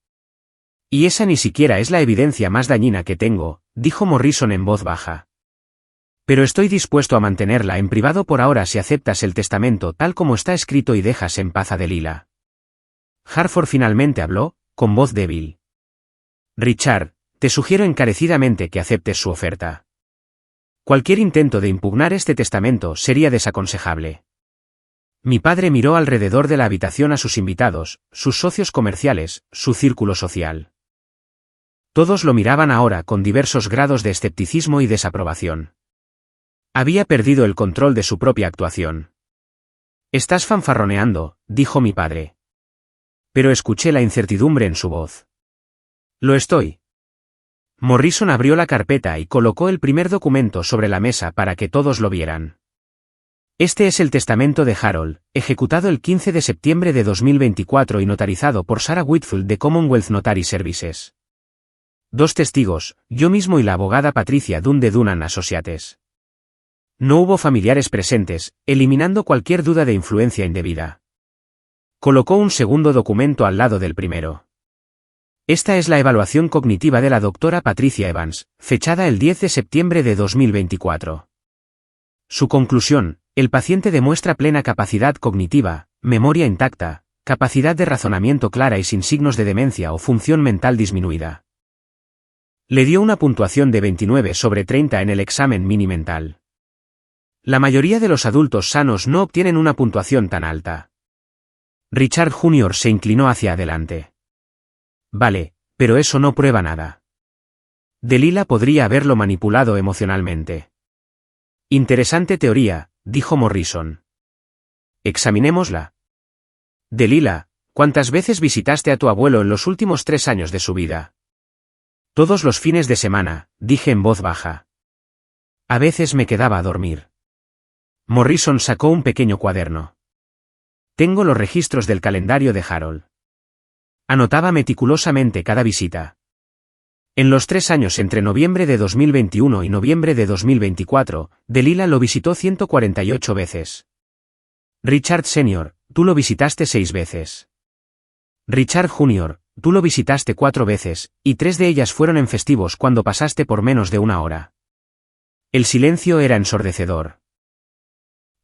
Y esa ni siquiera es la evidencia más dañina que tengo, dijo Morrison en voz baja. Pero estoy dispuesto a mantenerla en privado por ahora si aceptas el testamento tal como está escrito y dejas en paz a Delilah. Hartford finalmente habló, con voz débil. Richard, te sugiero encarecidamente que aceptes su oferta. Cualquier intento de impugnar este testamento sería desaconsejable. Mi padre miró alrededor de la habitación a sus invitados, sus socios comerciales, su círculo social. Todos lo miraban ahora con diversos grados de escepticismo y desaprobación. Había perdido el control de su propia actuación. Estás fanfarroneando, dijo mi padre. Pero escuché la incertidumbre en su voz. Lo estoy. Morrison abrió la carpeta y colocó el primer documento sobre la mesa para que todos lo vieran. Este es el testamento de Harold, ejecutado el 15 de septiembre de 2024 y notarizado por Sarah Whitfield de Commonwealth Notary Services. 2 testigos, yo mismo y la abogada Patricia Dunn de Dunn & Associates. No hubo familiares presentes, eliminando cualquier duda de influencia indebida. Colocó un segundo documento al lado del primero. Esta es la evaluación cognitiva de la doctora Patricia Evans, fechada el 10 de septiembre de 2024. Su conclusión: el paciente demuestra plena capacidad cognitiva, memoria intacta, capacidad de razonamiento clara y sin signos de demencia o función mental disminuida. Le dio una puntuación de 29 sobre 30 en el examen mini mental. La mayoría de los adultos sanos no obtienen una puntuación tan alta. Richard Jr. se inclinó hacia adelante. Vale, pero eso no prueba nada. Delilah podría haberlo manipulado emocionalmente. Interesante teoría, dijo Morrison. Examinémosla. Delilah, ¿cuántas veces visitaste a tu abuelo en los últimos 3 años de su vida? Todos los fines de semana, dije en voz baja. A veces me quedaba a dormir. Morrison sacó un pequeño cuaderno. Tengo los registros del calendario de Harold. Anotaba meticulosamente cada visita. En los 3 años entre noviembre de 2021 y noviembre de 2024, Delilah lo visitó 148 veces. Richard Sr., tú lo visitaste 6 veces. Richard Jr., tú lo visitaste 4 veces, y 3 de ellas fueron en festivos cuando pasaste por menos de 1 hora. El silencio era ensordecedor.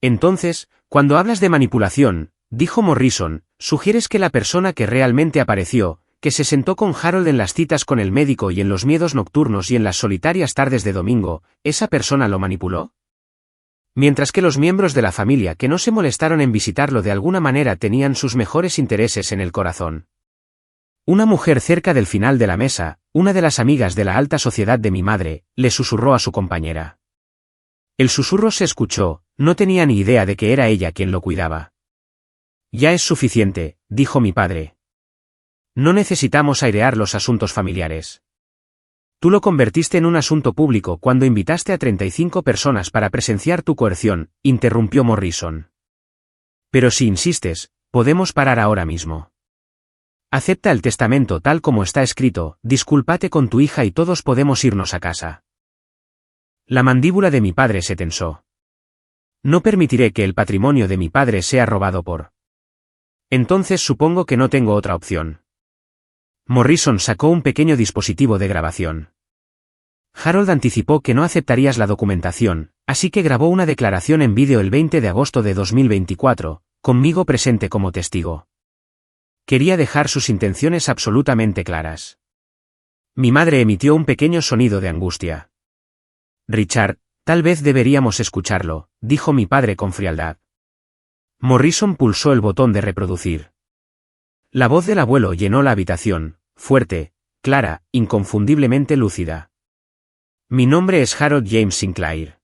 Entonces, cuando hablas de manipulación, dijo Morrison, sugieres que la persona que realmente apareció, que se sentó con Harold en las citas con el médico y en los miedos nocturnos y en las solitarias tardes de domingo, ¿esa persona lo manipuló? Mientras que los miembros de la familia que no se molestaron en visitarlo de alguna manera tenían sus mejores intereses en el corazón. Una mujer cerca del final de la mesa, una de las amigas de la alta sociedad de mi madre, le susurró a su compañera. El susurro se escuchó, no tenía ni idea de que era ella quien lo cuidaba. Ya es suficiente, dijo mi padre. No necesitamos airear los asuntos familiares. Tú lo convertiste en un asunto público cuando invitaste a 35 personas para presenciar tu coerción, interrumpió Morrison. Pero si insistes, podemos parar ahora mismo. Acepta el testamento tal como está escrito, discúlpate con tu hija y todos podemos irnos a casa. La mandíbula de mi padre se tensó. No permitiré que el patrimonio de mi padre sea robado por. Entonces supongo que no tengo otra opción. Morrison sacó un pequeño dispositivo de grabación. Harold anticipó que no aceptarías la documentación, así que grabó una declaración en vídeo el 20 de agosto de 2024, conmigo presente como testigo. Quería dejar sus intenciones absolutamente claras. Mi madre emitió un pequeño sonido de angustia. Richard, tal vez deberíamos escucharlo, dijo mi padre con frialdad. Morrison pulsó el botón de reproducir. La voz del abuelo llenó la habitación, fuerte, clara, inconfundiblemente lúcida. Mi nombre es Harold James Sinclair.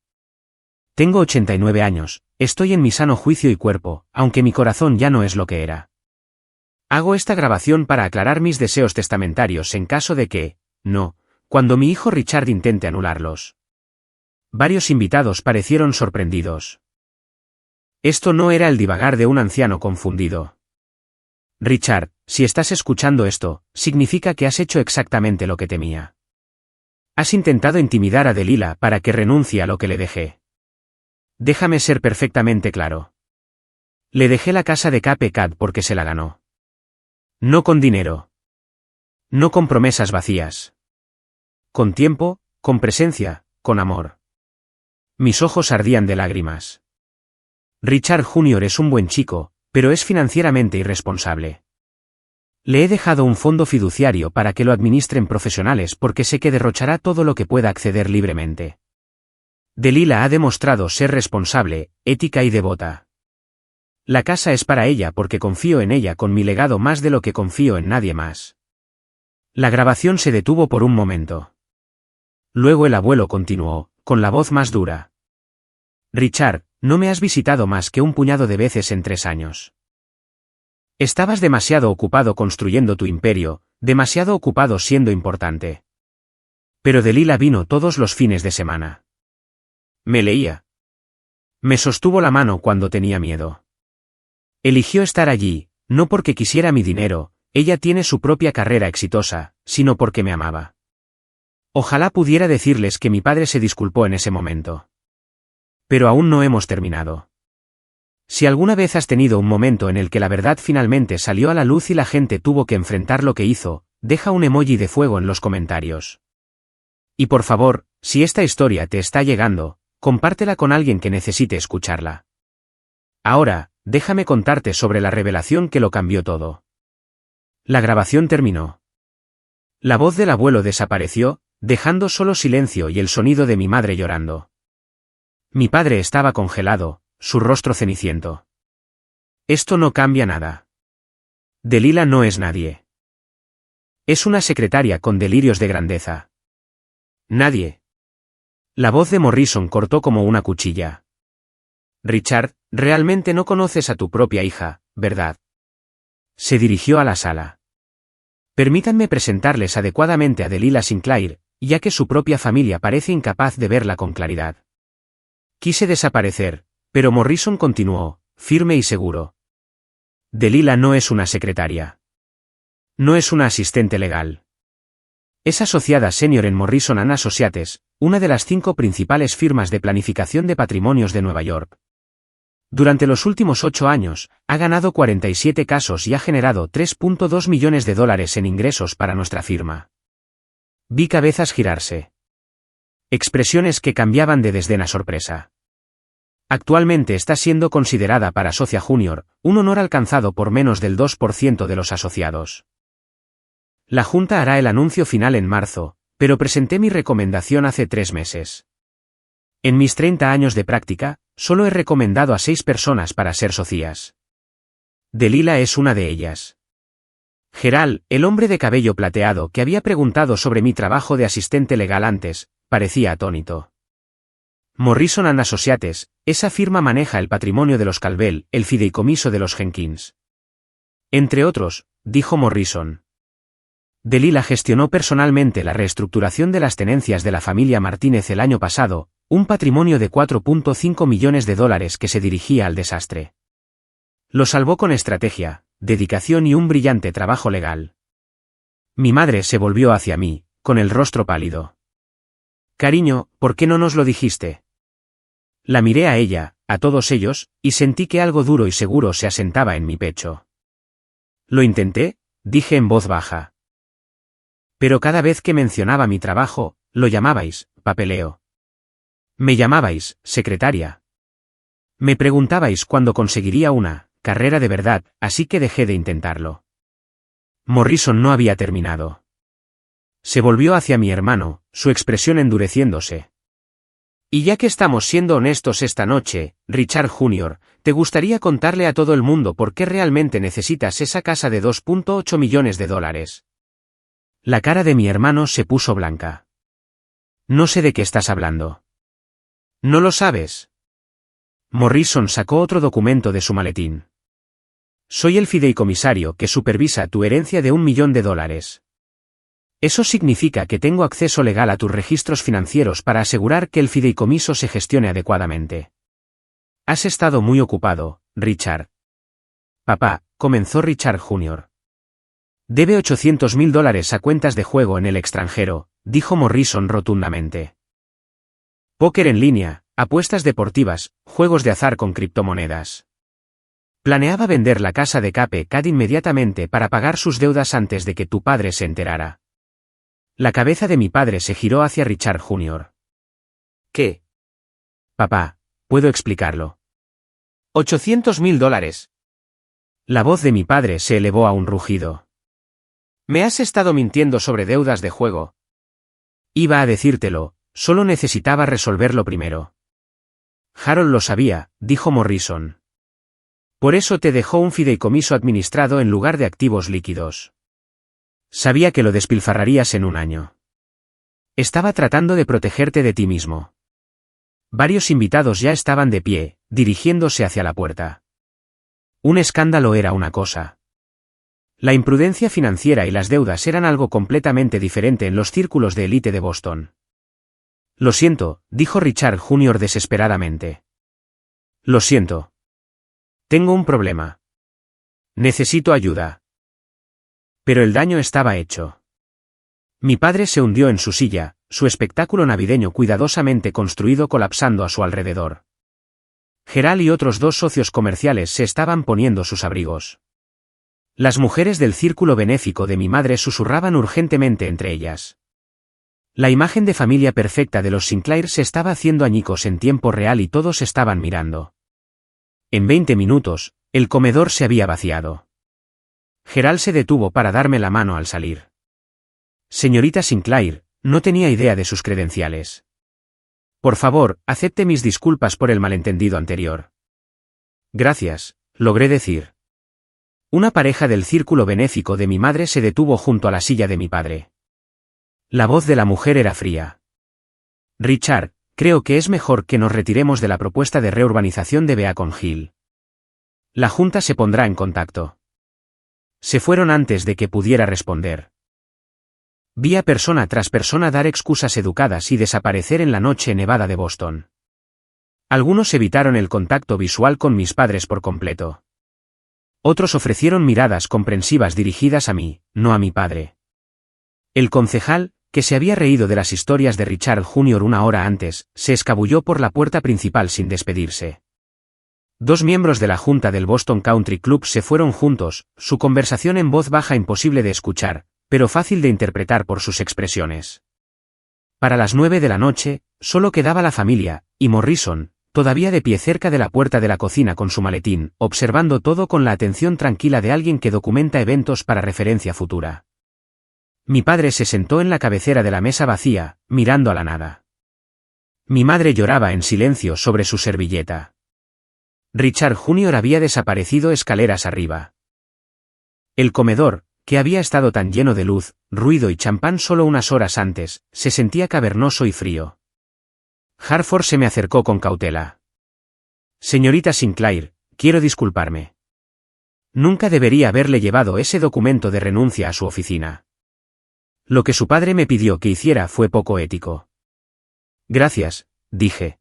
Tengo 89 años, estoy en mi sano juicio y cuerpo, aunque mi corazón ya no es lo que era. Hago esta grabación para aclarar mis deseos testamentarios en caso de que, no, cuando mi hijo Richard intente anularlos. Varios invitados parecieron sorprendidos. Esto no era el divagar de un anciano confundido. Richard, si estás escuchando esto, significa que has hecho exactamente lo que temía. Has intentado intimidar a Delilah para que renuncie a lo que le dejé. Déjame ser perfectamente claro. Le dejé la casa de Cape Cod porque se la ganó. No con dinero. No con promesas vacías. Con tiempo, con presencia, con amor. Mis ojos ardían de lágrimas. Richard Jr. es un buen chico, pero es financieramente irresponsable. Le he dejado un fondo fiduciario para que lo administren profesionales porque sé que derrochará todo lo que pueda acceder libremente. Delilah ha demostrado ser responsable, ética y devota. La casa es para ella porque confío en ella con mi legado más de lo que confío en nadie más. La grabación se detuvo por un momento. Luego el abuelo continuó, con la voz más dura. Richard, no me has visitado más que un puñado de veces en 3 años. Estabas demasiado ocupado construyendo tu imperio, demasiado ocupado siendo importante. Pero Delilah vino todos los fines de semana. Me leía. Me sostuvo la mano cuando tenía miedo. Eligió estar allí, no porque quisiera mi dinero, ella tiene su propia carrera exitosa, sino porque me amaba. Ojalá pudiera decirles que mi padre se disculpó en ese momento. Pero aún no hemos terminado. Si alguna vez has tenido un momento en el que la verdad finalmente salió a la luz y la gente tuvo que enfrentar lo que hizo, deja un emoji de fuego en los comentarios. Y por favor, si esta historia te está llegando, compártela con alguien que necesite escucharla. Ahora, déjame contarte sobre la revelación que lo cambió todo. La grabación terminó. La voz del abuelo desapareció, dejando solo silencio y el sonido de mi madre llorando. Mi padre estaba congelado, su rostro ceniciento. Esto no cambia nada. Delilah no es nadie. Es una secretaria con delirios de grandeza. Nadie. La voz de Morrison cortó como una cuchilla. Richard, realmente no conoces a tu propia hija, ¿verdad? Se dirigió a la sala. Permítanme presentarles adecuadamente a Delilah Sinclair, ya que su propia familia parece incapaz de verla con claridad. Quise desaparecer, pero Morrison continuó, firme y seguro. Delilah no es una secretaria. No es una asistente legal. Es asociada senior en Morrison & Associates, una de las 5 principales firmas de planificación de patrimonios de Nueva York. Durante los últimos 8 años, ha ganado 47 casos y ha generado $3.2 millones en ingresos para nuestra firma. Vi cabezas girarse. Expresiones que cambiaban de desdén a sorpresa. Actualmente está siendo considerada para socia junior, un honor alcanzado por menos del 2% de los asociados. La Junta hará el anuncio final en marzo, pero presenté mi recomendación hace 3 meses. En mis 30 años de práctica, solo he recomendado a 6 personas para ser socias. Delilah es una de ellas. Gerald, el hombre de cabello plateado que había preguntado sobre mi trabajo de asistente legal antes, parecía atónito. Morrison & Associates, esa firma maneja el patrimonio de los Calvel, el fideicomiso de los Jenkins. Entre otros, dijo Morrison. Delilah gestionó personalmente la reestructuración de las tenencias de la familia Martínez el año pasado, un patrimonio de $4.5 millones que se dirigía al desastre. Lo salvó con estrategia, dedicación y un brillante trabajo legal. Mi madre se volvió hacia mí, con el rostro pálido. Cariño, ¿por qué no nos lo dijiste? La miré a ella, a todos ellos, y sentí que algo duro y seguro se asentaba en mi pecho. Lo intenté, dije en voz baja. Pero cada vez que mencionaba mi trabajo, lo llamabais, papeleo. Me llamabais, secretaria. Me preguntabais cuándo conseguiría una carrera de verdad, así que dejé de intentarlo. Morrison no había terminado. Se volvió hacia mi hermano, su expresión endureciéndose. Y ya que estamos siendo honestos esta noche, Richard Jr., ¿te gustaría contarle a todo el mundo por qué realmente necesitas esa casa de $2.8 millones? La cara de mi hermano se puso blanca. No sé de qué estás hablando. ¿No lo sabes? Morrison sacó otro documento de su maletín. Soy el fideicomisario que supervisa tu herencia de $1 millón. Eso significa que tengo acceso legal a tus registros financieros para asegurar que el fideicomiso se gestione adecuadamente. Has estado muy ocupado, Richard. Papá, comenzó Richard Jr. Debe $800.000 a cuentas de juego en el extranjero, dijo Morrison rotundamente. Póker en línea, apuestas deportivas, juegos de azar con criptomonedas. Planeaba vender la casa de Cape Cod inmediatamente para pagar sus deudas antes de que tu padre se enterara. La cabeza de mi padre se giró hacia Richard Jr. ¿Qué? Papá, puedo explicarlo. $800.000. La voz de mi padre se elevó a un rugido. ¿Me has estado mintiendo sobre deudas de juego? Iba a decírtelo, solo necesitaba resolverlo primero. Harold lo sabía, dijo Morrison. Por eso te dejó un fideicomiso administrado en lugar de activos líquidos. Sabía que lo despilfarrarías en un año. Estaba tratando de protegerte de ti mismo. Varios invitados ya estaban de pie, dirigiéndose hacia la puerta. Un escándalo era una cosa. La imprudencia financiera y las deudas eran algo completamente diferente en los círculos de élite de Boston. Lo siento, dijo Richard Jr. desesperadamente. Lo siento. Tengo un problema. Necesito ayuda. Pero el daño estaba hecho. Mi padre se hundió en su silla, su espectáculo navideño cuidadosamente construido colapsando a su alrededor. Gerald y otros 2 socios comerciales se estaban poniendo sus abrigos. Las mujeres del círculo benéfico de mi madre susurraban urgentemente entre ellas. La imagen de familia perfecta de los Sinclair se estaba haciendo añicos en tiempo real y todos estaban mirando. En 20 minutos, el comedor se había vaciado. Gerald se detuvo para darme la mano al salir. Señorita Sinclair, no tenía idea de sus credenciales. Por favor, acepte mis disculpas por el malentendido anterior. Gracias, logré decir. Una pareja del círculo benéfico de mi madre se detuvo junto a la silla de mi padre. La voz de la mujer era fría. Richard, creo que es mejor que nos retiremos de la propuesta de reurbanización de Beacon Hill. La Junta se pondrá en contacto. Se fueron antes de que pudiera responder. Vi a persona tras persona dar excusas educadas y desaparecer en la noche nevada de Boston. Algunos evitaron el contacto visual con mis padres por completo. Otros ofrecieron miradas comprensivas dirigidas a mí, no a mi padre. El concejal, que se había reído de las historias de Richard Jr. una hora antes, se escabulló por la puerta principal sin despedirse. 2 miembros de la junta del Boston Country Club se fueron juntos, su conversación en voz baja imposible de escuchar, pero fácil de interpretar por sus expresiones. Para las 9 de la noche, solo quedaba la familia, y Morrison, todavía de pie cerca de la puerta de la cocina con su maletín, observando todo con la atención tranquila de alguien que documenta eventos para referencia futura. Mi padre se sentó en la cabecera de la mesa vacía, mirando a la nada. Mi madre lloraba en silencio sobre su servilleta. Richard Jr. había desaparecido escaleras arriba. El comedor, que había estado tan lleno de luz, ruido y champán solo unas horas antes, se sentía cavernoso y frío. Harford se me acercó con cautela. Señorita Sinclair, quiero disculparme. Nunca debería haberle llevado ese documento de renuncia a su oficina. Lo que su padre me pidió que hiciera fue poco ético. Gracias, dije.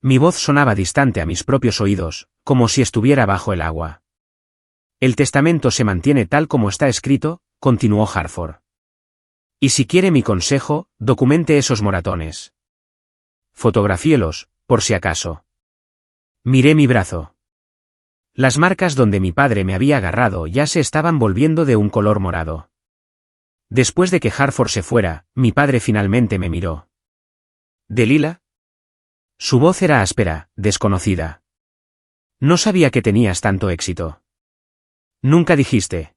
Mi voz sonaba distante a mis propios oídos, como si estuviera bajo el agua. El testamento se mantiene tal como está escrito, continuó Harford. Y si quiere mi consejo, documente esos moratones. Fotografíelos, por si acaso. Miré mi brazo. Las marcas donde mi padre me había agarrado ya se estaban volviendo de un color morado. Después de que Harford se fuera, mi padre finalmente me miró. ¿Delilah? Su voz era áspera, desconocida. No sabía que tenías tanto éxito. Nunca dijiste.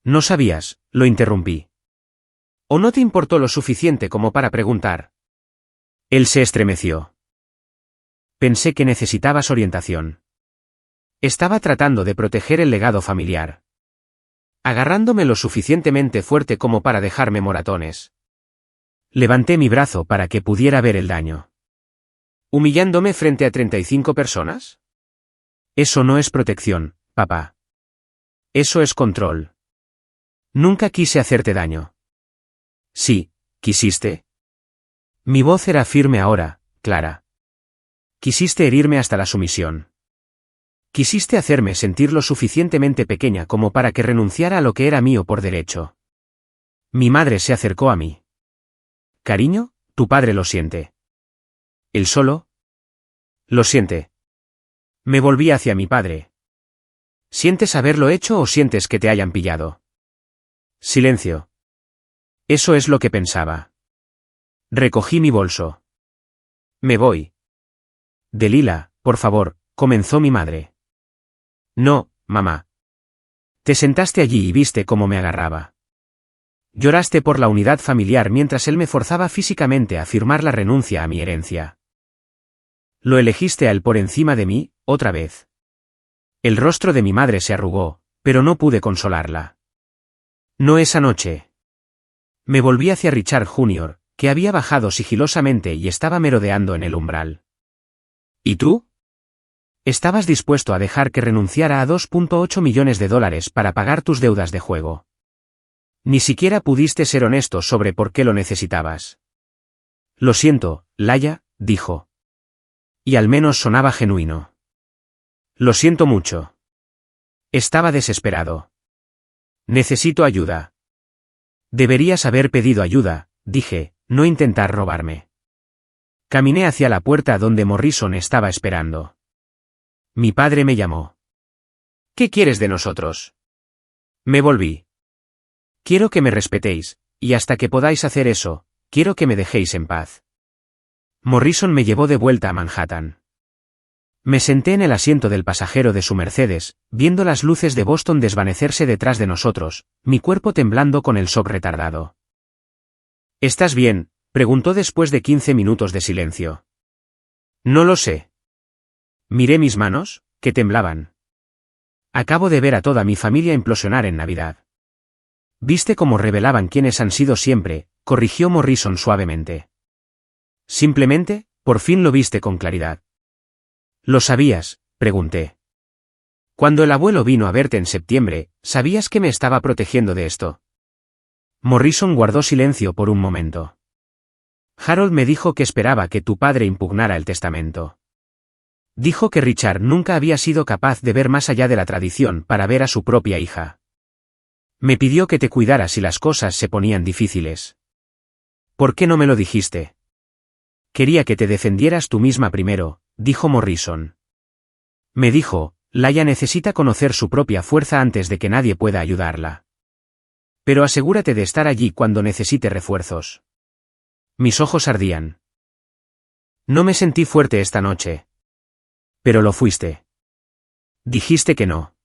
No sabías, lo interrumpí. ¿O no te importó lo suficiente como para preguntar? Él se estremeció. Pensé que necesitabas orientación. Estaba tratando de proteger el legado familiar. Agarrándome lo suficientemente fuerte como para dejarme moratones. Levanté mi brazo para que pudiera ver el daño. ¿Humillándome frente a 35 personas? Eso no es protección, papá. Eso es control. Nunca quise hacerte daño. Sí, quisiste. Mi voz era firme ahora, clara. Quisiste herirme hasta la sumisión. Quisiste hacerme sentir lo suficientemente pequeña como para que renunciara a lo que era mío por derecho. Mi madre se acercó a mí. Cariño, tu padre lo siente. ¿Él solo? Lo siente. Me volví hacia mi padre. ¿Sientes haberlo hecho o sientes que te hayan pillado? Silencio. Eso es lo que pensaba. Recogí mi bolso. Me voy. Delilah, por favor, comenzó mi madre. No, mamá. Te sentaste allí y viste cómo me agarraba. Lloraste por la unidad familiar mientras él me forzaba físicamente a firmar la renuncia a mi herencia. Lo elegiste a él por encima de mí, otra vez. El rostro de mi madre se arrugó, pero no pude consolarla. No esa noche. Me volví hacia Richard Jr., que había bajado sigilosamente y estaba merodeando en el umbral. ¿Y tú? Estabas dispuesto a dejar que renunciara a $2.8 millones para pagar tus deudas de juego. Ni siquiera pudiste ser honesto sobre por qué lo necesitabas. Lo siento, Laia, dijo. Y al menos sonaba genuino. Lo siento mucho. Estaba desesperado. Necesito ayuda. Deberías haber pedido ayuda, dije, no intentar robarme. Caminé hacia la puerta donde Morrison estaba esperando. Mi padre me llamó. ¿Qué quieres de nosotros? Me volví. Quiero que me respetéis, y hasta que podáis hacer eso, quiero que me dejéis en paz. Morrison me llevó de vuelta a Manhattan. Me senté en el asiento del pasajero de su Mercedes, viendo las luces de Boston desvanecerse detrás de nosotros, mi cuerpo temblando con el shock retardado. ¿Estás bien?, preguntó después de 15 minutos de silencio. No lo sé. Miré mis manos, que temblaban. Acabo de ver a toda mi familia implosionar en Navidad. ¿Viste cómo revelaban quiénes han sido siempre?, corrigió Morrison suavemente. Simplemente, por fin lo viste con claridad. ¿Lo sabías?, pregunté. Cuando el abuelo vino a verte en septiembre, ¿sabías que me estaba protegiendo de esto? Morrison guardó silencio por un momento. Harold me dijo que esperaba que tu padre impugnara el testamento. Dijo que Richard nunca había sido capaz de ver más allá de la tradición para ver a su propia hija. Me pidió que te cuidara si las cosas se ponían difíciles. ¿Por qué no me lo dijiste? Quería que te defendieras tú misma primero, dijo Morrison. Me dijo, Laia necesita conocer su propia fuerza antes de que nadie pueda ayudarla. Pero asegúrate de estar allí cuando necesite refuerzos. Mis ojos ardían. No me sentí fuerte esta noche. Pero lo fuiste. Dijiste que no.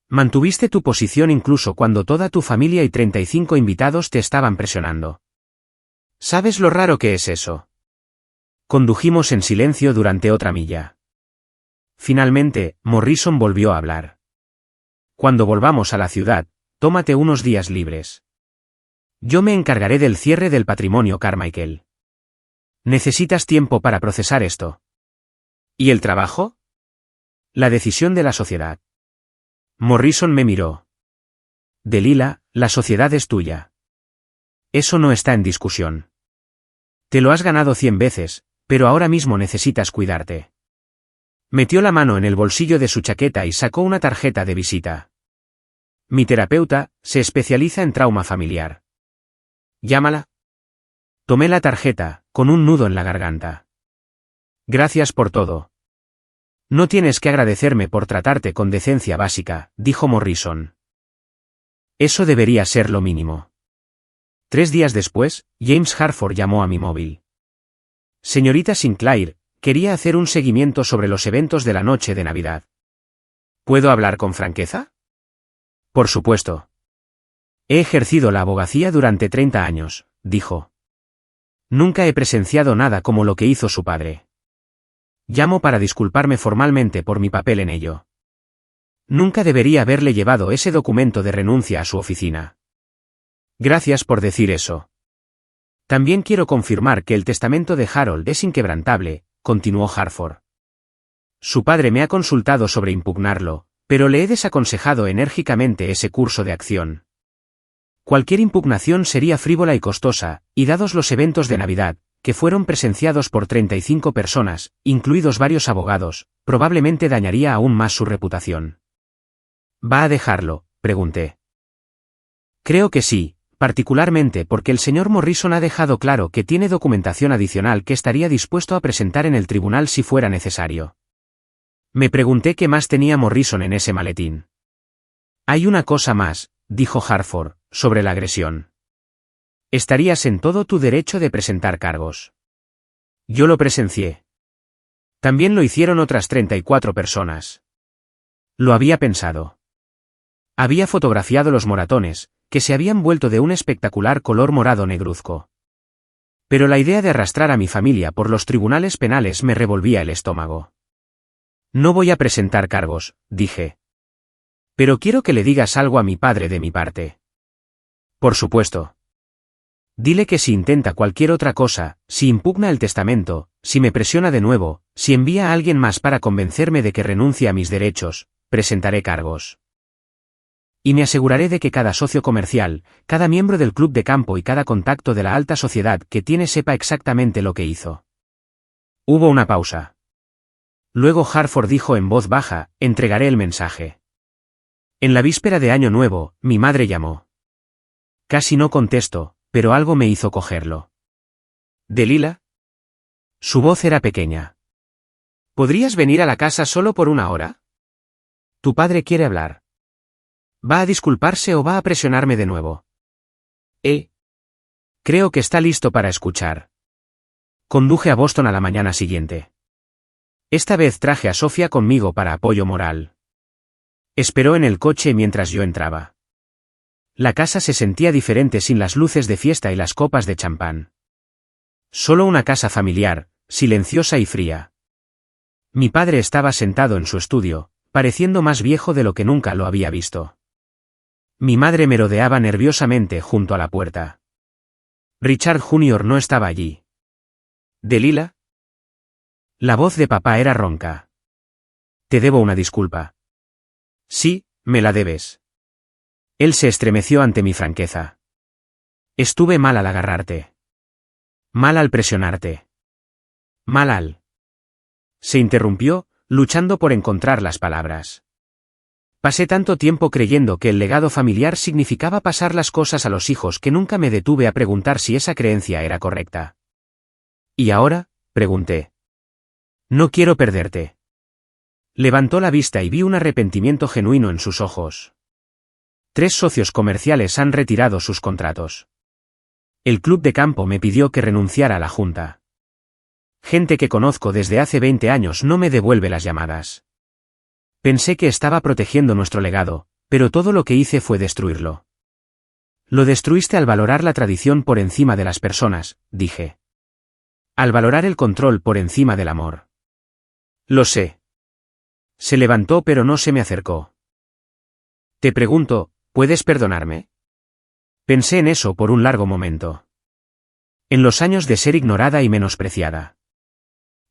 Mantuviste tu posición incluso cuando toda tu familia y 35 invitados te estaban presionando. ¿Sabes lo raro que es eso? Condujimos en silencio durante otra milla. Finalmente, Morrison volvió a hablar. Cuando volvamos a la ciudad, tómate unos días libres. Yo me encargaré del cierre del patrimonio Carmichael. Necesitas tiempo para procesar esto. ¿Y el trabajo? La decisión de la sociedad. Morrison me miró. Delilah, la sociedad es tuya. Eso no está en discusión. Te lo has ganado 100 veces, pero ahora mismo necesitas cuidarte. Metió la mano en el bolsillo de su chaqueta y sacó una tarjeta de visita. Mi terapeuta se especializa en trauma familiar. Llámala. Tomé la tarjeta, con un nudo en la garganta. Gracias por todo. No tienes que agradecerme por tratarte con decencia básica, dijo Morrison. Eso debería ser lo mínimo. 3 días después, James Harford llamó a mi móvil. Señorita Sinclair, quería hacer un seguimiento sobre los eventos de la noche de Navidad. ¿Puedo hablar con franqueza? Por supuesto. He ejercido la abogacía durante 30 años, dijo. Nunca he presenciado nada como lo que hizo su padre. Llamo para disculparme formalmente por mi papel en ello. Nunca debería haberle llevado ese documento de renuncia a su oficina. Gracias por decir eso. También quiero confirmar que el testamento de Harold es inquebrantable, continuó Harford. Su padre me ha consultado sobre impugnarlo, pero le he desaconsejado enérgicamente ese curso de acción. Cualquier impugnación sería frívola y costosa, y dados los eventos de Navidad, que fueron presenciados por 35 personas, incluidos varios abogados, probablemente dañaría aún más su reputación. ¿Va a dejarlo?, pregunté. Creo que sí, particularmente porque el señor Morrison ha dejado claro que tiene documentación adicional que estaría dispuesto a presentar en el tribunal si fuera necesario. Me pregunté qué más tenía Morrison en ese maletín. Hay una cosa más, dijo Harford, sobre la agresión. Estarías en todo tu derecho de presentar cargos. Yo lo presencié. También lo hicieron otras 34 personas. Lo había pensado. Había fotografiado los moratones, que se habían vuelto de un espectacular color morado negruzco. Pero la idea de arrastrar a mi familia por los tribunales penales me revolvía el estómago. No voy a presentar cargos, dije. Pero quiero que le digas algo a mi padre de mi parte. Por supuesto. Dile que si intenta cualquier otra cosa, si impugna el testamento, si me presiona de nuevo, si envía a alguien más para convencerme de que renuncie a mis derechos, presentaré cargos. Y me aseguraré de que cada socio comercial, cada miembro del club de campo y cada contacto de la alta sociedad que tiene sepa exactamente lo que hizo. Hubo una pausa. Luego Harford dijo en voz baja, entregaré el mensaje. En la víspera de Año Nuevo, mi madre llamó. Casi no contesto, pero algo me hizo cogerlo. ¿Delilah? Su voz era pequeña. ¿Podrías venir a la casa solo por 1 hora? Tu padre quiere hablar. ¿Va a disculparse o va a presionarme de nuevo? Creo que está listo para escuchar. Conduje a Boston a la mañana siguiente. Esta vez traje a Sofía conmigo para apoyo moral. Esperó en el coche mientras yo entraba. La casa se sentía diferente sin las luces de fiesta y las copas de champán. Solo una casa familiar, silenciosa y fría. Mi padre estaba sentado en su estudio, pareciendo más viejo de lo que nunca lo había visto. Mi madre merodeaba nerviosamente junto a la puerta. Richard Jr. no estaba allí. ¿Delilah? La voz de papá era ronca. Te debo una disculpa. Sí, me la debes. Él se estremeció ante mi franqueza. Estuve mal al agarrarte. Mal al presionarte. Mal al... Se interrumpió, luchando por encontrar las palabras. Pasé tanto tiempo creyendo que el legado familiar significaba pasar las cosas a los hijos que nunca me detuve a preguntar si esa creencia era correcta. ¿Y ahora?, pregunté. No quiero perderte. Levantó la vista y vi un arrepentimiento genuino en sus ojos. 3 socios comerciales han retirado sus contratos. El club de campo me pidió que renunciara a la junta. Gente que conozco desde hace 20 años no me devuelve las llamadas. Pensé que estaba protegiendo nuestro legado, pero todo lo que hice fue destruirlo. Lo destruiste al valorar la tradición por encima de las personas, dije. al valorar el control por encima del amor. Lo sé. Se levantó pero no se me acercó. Te pregunto, ¿puedes perdonarme? Pensé en eso por un largo momento. En los años de ser ignorada y menospreciada.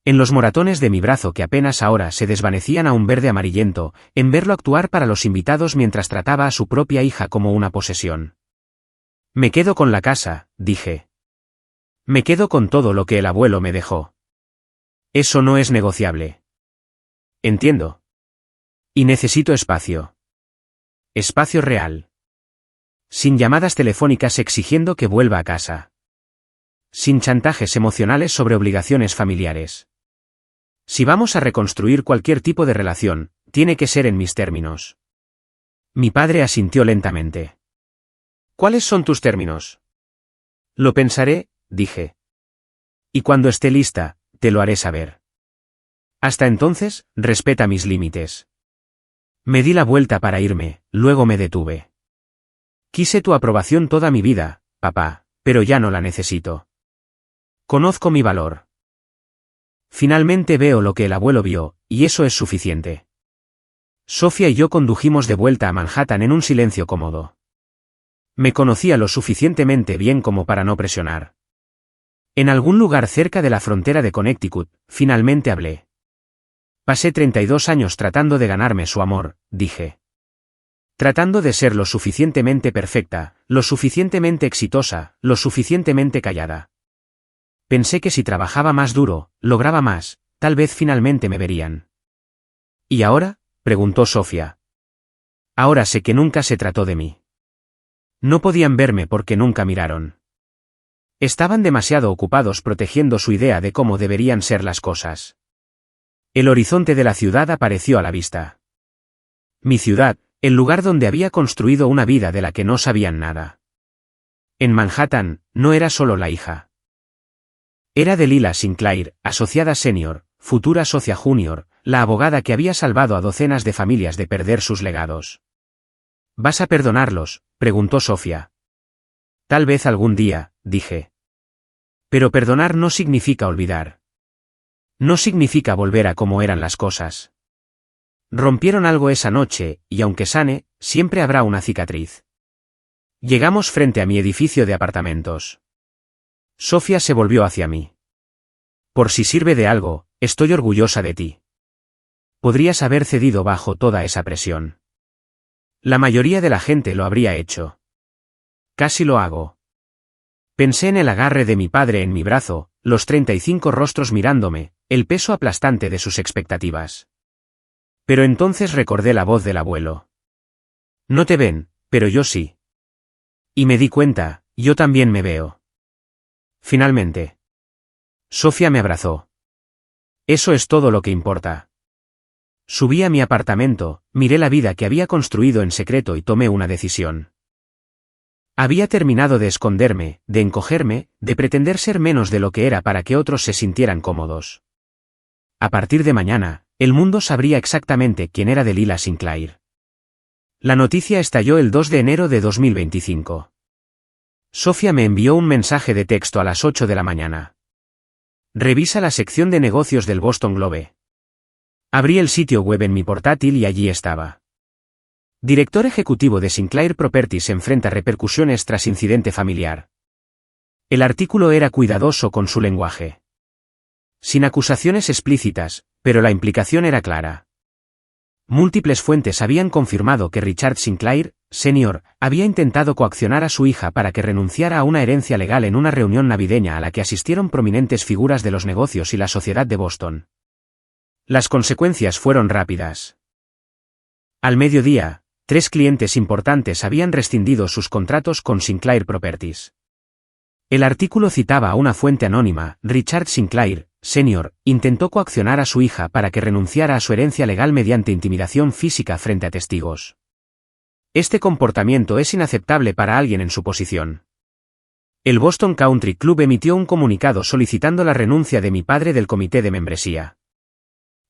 En los moratones de mi brazo que apenas ahora se desvanecían a un verde amarillento, en verlo actuar para los invitados mientras trataba a su propia hija como una posesión. Me quedo con la casa, dije. Me quedo con todo lo que el abuelo me dejó. Eso no es negociable. Entiendo. Y necesito espacio. Espacio real. Sin llamadas telefónicas exigiendo que vuelva a casa. Sin chantajes emocionales sobre obligaciones familiares. Si vamos a reconstruir cualquier tipo de relación, tiene que ser en mis términos. Mi padre asintió lentamente. ¿Cuáles son tus términos? Lo pensaré, dije. Y cuando esté lista, te lo haré saber. Hasta entonces, respeta mis límites. Me di la vuelta para irme, luego me detuve. Quise tu aprobación toda mi vida, papá, pero ya no la necesito. Conozco mi valor. Finalmente veo lo que el abuelo vio, y eso es suficiente. Sofía y yo condujimos de vuelta a Manhattan en un silencio cómodo. Me conocía lo suficientemente bien como para no presionar. En algún lugar cerca de la frontera de Connecticut, finalmente hablé. Pasé 32 años tratando de ganarme su amor, dije. Tratando de ser lo suficientemente perfecta, lo suficientemente exitosa, lo suficientemente callada. Pensé que si trabajaba más duro, lograba más, tal vez finalmente me verían. ¿Y ahora?, preguntó Sofía. Ahora sé que nunca se trató de mí. No podían verme porque nunca miraron. Estaban demasiado ocupados protegiendo su idea de cómo deberían ser las cosas. El horizonte de la ciudad apareció a la vista. Mi ciudad, el lugar donde había construido una vida de la que no sabían nada. En Manhattan, no era solo la hija. Era Delilah Sinclair, asociada senior, futura socia junior, la abogada que había salvado a docenas de familias de perder sus legados. ¿Vas a perdonarlos?, preguntó Sofía. Tal vez algún día, dije. Pero perdonar no significa olvidar. No significa volver a como eran las cosas. Rompieron algo esa noche, y aunque sane, siempre habrá una cicatriz. Llegamos frente a mi edificio de apartamentos. Sofía se volvió hacia mí. Por si sirve de algo, estoy orgullosa de ti. Podrías haber cedido bajo toda esa presión. La mayoría de la gente lo habría hecho. Casi lo hago. Pensé en el agarre de mi padre en mi brazo, los 35 rostros mirándome, el peso aplastante de sus expectativas. Pero entonces recordé la voz del abuelo. No te ven, pero yo sí. Y me di cuenta, yo también me veo. Finalmente. Sofía me abrazó. Eso es todo lo que importa. Subí a mi apartamento, miré la vida que había construido en secreto y tomé una decisión. Había terminado de esconderme, de encogerme, de pretender ser menos de lo que era para que otros se sintieran cómodos. A partir de mañana, el mundo sabría exactamente quién era Delilah Sinclair. La noticia estalló el 2 de enero de 2025. Sofía me envió un mensaje de texto a las 8 de la mañana. Revisa la sección de negocios del Boston Globe. Abrí el sitio web en mi portátil y allí estaba. Director ejecutivo de Sinclair Properties enfrenta repercusiones tras incidente familiar. El artículo era cuidadoso con su lenguaje. Sin acusaciones explícitas, pero la implicación era clara. Múltiples fuentes habían confirmado que Richard Sinclair, Sr., había intentado coaccionar a su hija para que renunciara a una herencia legal en una reunión navideña a la que asistieron prominentes figuras de los negocios y la sociedad de Boston. Las consecuencias fueron rápidas. Al mediodía, 3 clientes importantes habían rescindido sus contratos con Sinclair Properties. El artículo citaba a una fuente anónima: Richard Sinclair, Sr., intentó coaccionar a su hija para que renunciara a su herencia legal mediante intimidación física frente a testigos. Este comportamiento es inaceptable para alguien en su posición. El Boston Country Club emitió un comunicado solicitando la renuncia de mi padre del comité de membresía.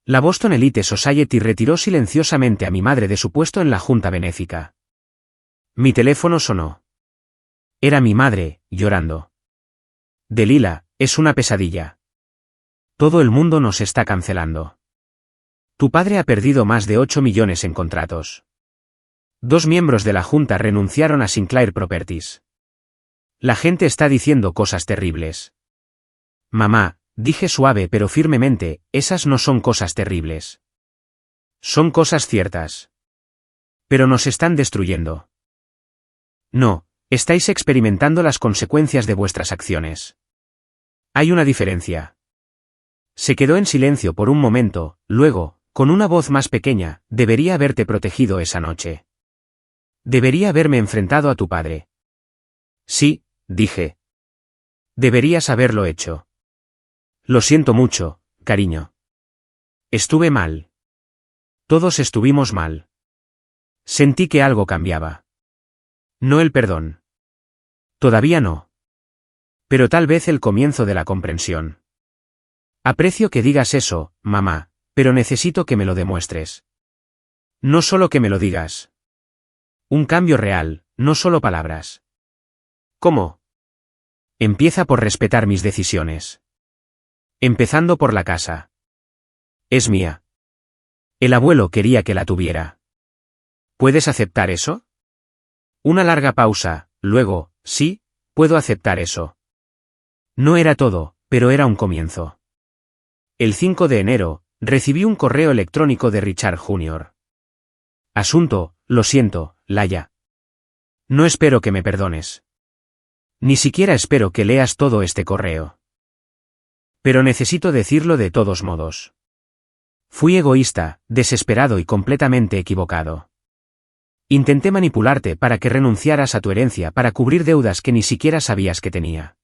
La Boston Elite Society retiró silenciosamente a mi madre de su puesto en la junta benéfica. Mi teléfono sonó. Era mi madre, llorando. Delilah, es una pesadilla. Todo el mundo nos está cancelando. Tu padre ha perdido más de 8 millones en contratos. 2 miembros de la junta renunciaron a Sinclair Properties. La gente está diciendo cosas terribles. Mamá, dije suave pero firmemente, esas no son cosas terribles. Son cosas ciertas. Pero nos están destruyendo. No, estáis experimentando las consecuencias de vuestras acciones. Hay una diferencia. Se quedó en silencio por un momento, luego, con una voz más pequeña, debería haberte protegido esa noche. Debería haberme enfrentado a tu padre. Sí, dije. Deberías haberlo hecho. Lo siento mucho, cariño. Estuve mal. Todos estuvimos mal. Sentí que algo cambiaba. No el perdón. Todavía no. Pero tal vez el comienzo de la comprensión. Aprecio que digas eso, mamá, pero necesito que me lo demuestres. No solo que me lo digas. Un cambio real, no solo palabras. ¿Cómo? Empieza por respetar mis decisiones. Empezando por la casa. Es mía. El abuelo quería que la tuviera. ¿Puedes aceptar eso? Una larga pausa, luego, sí, puedo aceptar eso. No era todo, pero era un comienzo. El 5 de enero, recibí un correo electrónico de Richard Jr. Asunto, lo siento, Laia. No espero que me perdones. Ni siquiera espero que leas todo este correo. Pero necesito decirlo de todos modos. Fui egoísta, desesperado y completamente equivocado. Intenté manipularte para que renunciaras a tu herencia para cubrir deudas que ni siquiera sabías que tenía.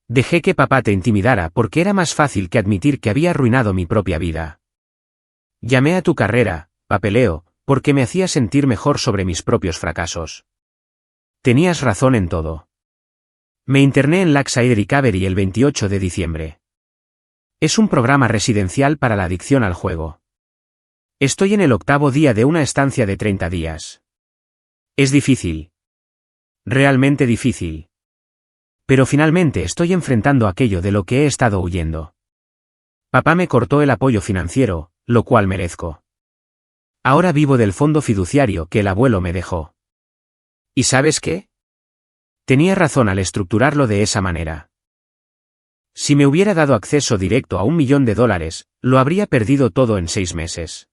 Dejé que papá te intimidara porque era más fácil que admitir que había arruinado mi propia vida. Llamé a tu carrera, papeleo, porque me hacía sentir mejor sobre mis propios fracasos. Tenías razón en todo. Me interné en Lakeside Recovery el 28 de diciembre. Es un programa residencial para la adicción al juego. Estoy en el 8º día de una estancia de 30 días. Es difícil. Realmente difícil. Pero finalmente estoy enfrentando aquello de lo que he estado huyendo. Papá me cortó el apoyo financiero, lo cual merezco. Ahora vivo del fondo fiduciario que el abuelo me dejó. ¿Y sabes qué? Tenía razón al estructurarlo de esa manera. Si me hubiera dado acceso directo a $1 millón, lo habría perdido todo en 6 meses.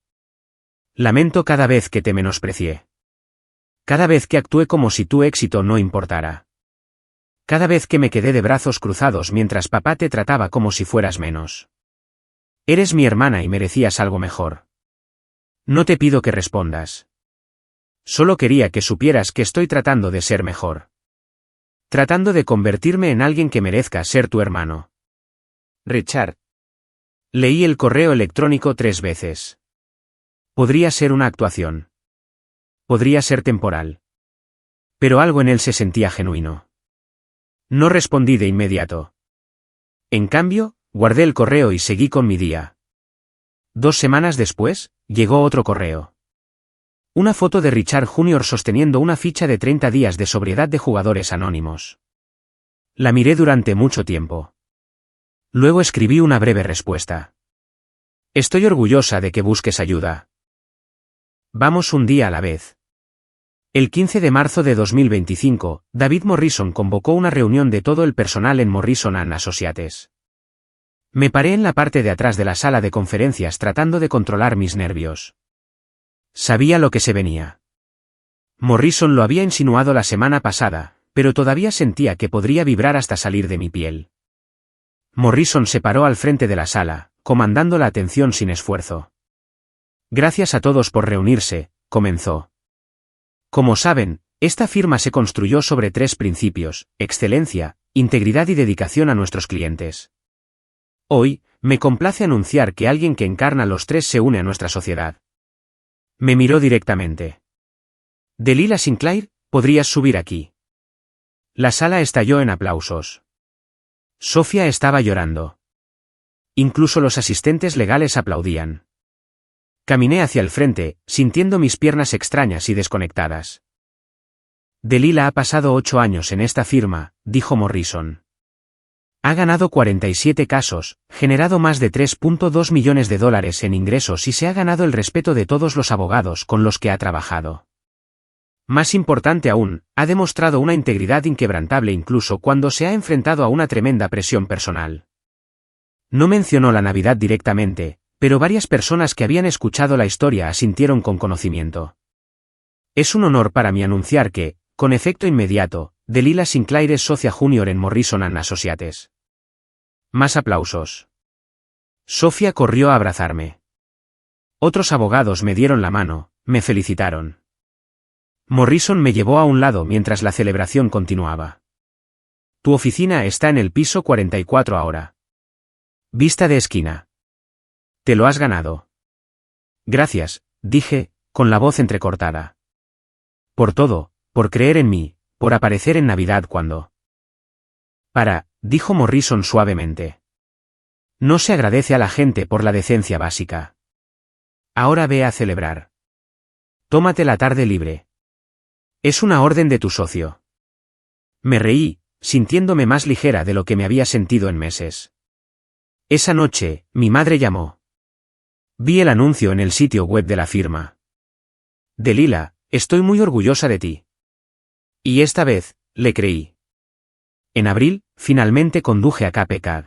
Lamento cada vez que te menosprecié. Cada vez que actué como si tu éxito no importara. Cada vez que me quedé de brazos cruzados mientras papá te trataba como si fueras menos. Eres mi hermana y merecías algo mejor. No te pido que respondas. Solo quería que supieras que estoy tratando de ser mejor. Tratando de convertirme en alguien que merezca ser tu hermano. Richard. Leí el correo electrónico 3 veces. Podría ser una actuación. Podría ser temporal. Pero algo en él se sentía genuino. No respondí de inmediato. En cambio, guardé el correo y seguí con mi día. 2 semanas después, llegó otro correo. Una foto de Richard Jr. sosteniendo una ficha de 30 días de sobriedad de jugadores anónimos. La miré durante mucho tiempo. Luego escribí una breve respuesta. Estoy orgullosa de que busques ayuda. Vamos un día a la vez. El 15 de marzo de 2025, David Morrison convocó una reunión de todo el personal en Morrison & Associates. Me paré en la parte de atrás de la sala de conferencias tratando de controlar mis nervios. Sabía lo que se venía. Morrison lo había insinuado la semana pasada, pero todavía sentía que podría vibrar hasta salir de mi piel. Morrison se paró al frente de la sala, comandando la atención sin esfuerzo. Gracias a todos por reunirse, comenzó. Como saben, esta firma se construyó sobre 3 principios: excelencia, integridad y dedicación a nuestros clientes. Hoy, me complace anunciar que alguien que encarna los 3 se une a nuestra sociedad. Me miró directamente. Delilah Sinclair, ¿podrías subir aquí? La sala estalló en aplausos. Sofía estaba llorando. Incluso los asistentes legales aplaudían. Caminé hacia el frente, sintiendo mis piernas extrañas y desconectadas. Delilah ha pasado 8 años en esta firma, dijo Morrison. Ha ganado 47 casos, generado más de 3.2 millones de dólares en ingresos y se ha ganado el respeto de todos los abogados con los que ha trabajado. Más importante aún, ha demostrado una integridad inquebrantable incluso cuando se ha enfrentado a una tremenda presión personal. No mencionó la Navidad directamente, pero varias personas que habían escuchado la historia asintieron con conocimiento. Es un honor para mí anunciar que, con efecto inmediato, Delilah Sinclair es socia junior en Morrison & Associates. Más aplausos. Sofía corrió a abrazarme. Otros abogados me dieron la mano, me felicitaron. Morrison me llevó a un lado mientras la celebración continuaba. Tu oficina está en el piso 44 ahora. Vista de esquina. Te lo has ganado. Gracias, dije, con la voz entrecortada. Por todo, por creer en mí, por aparecer en Navidad cuando... dijo Morrison suavemente. No se agradece a la gente por la decencia básica. Ahora ve a celebrar. Tómate la tarde libre. Es una orden de tu socio. Me reí, sintiéndome más ligera de lo que me había sentido en meses. Esa noche, mi madre llamó. Vi el anuncio en el sitio web de la firma. Delilah, estoy muy orgullosa de ti. Y esta vez, le creí. En abril, finalmente conduje a Cape Cod.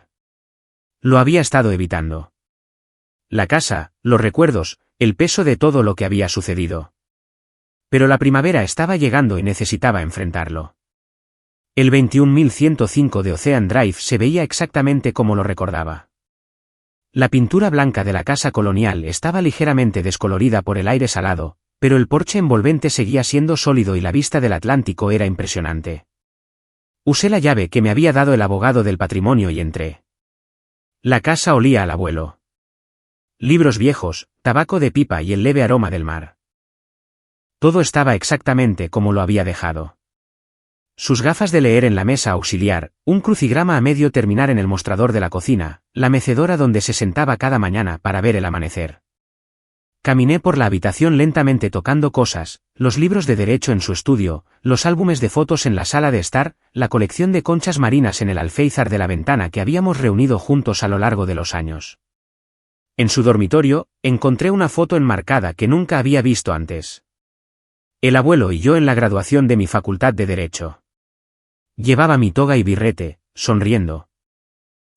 Lo había estado evitando. La casa, los recuerdos, el peso de todo lo que había sucedido. Pero la primavera estaba llegando y necesitaba enfrentarlo. El 21105 de Ocean Drive se veía exactamente como lo recordaba. La pintura blanca de la casa colonial estaba ligeramente descolorida por el aire salado, pero el porche envolvente seguía siendo sólido y la vista del Atlántico era impresionante. Usé la llave que me había dado el abogado del patrimonio y entré. La casa olía al abuelo. Libros viejos, tabaco de pipa y el leve aroma del mar. Todo estaba exactamente como lo había dejado. Sus gafas de leer en la mesa auxiliar, un crucigrama a medio terminar en el mostrador de la cocina, la mecedora donde se sentaba cada mañana para ver el amanecer. Caminé por la habitación lentamente tocando cosas, los libros de derecho en su estudio, los álbumes de fotos en la sala de estar, la colección de conchas marinas en el alféizar de la ventana que habíamos reunido juntos a lo largo de los años. En su dormitorio, encontré una foto enmarcada que nunca había visto antes. El abuelo y yo en la graduación de mi facultad de Derecho. Llevaba mi toga y birrete, sonriendo.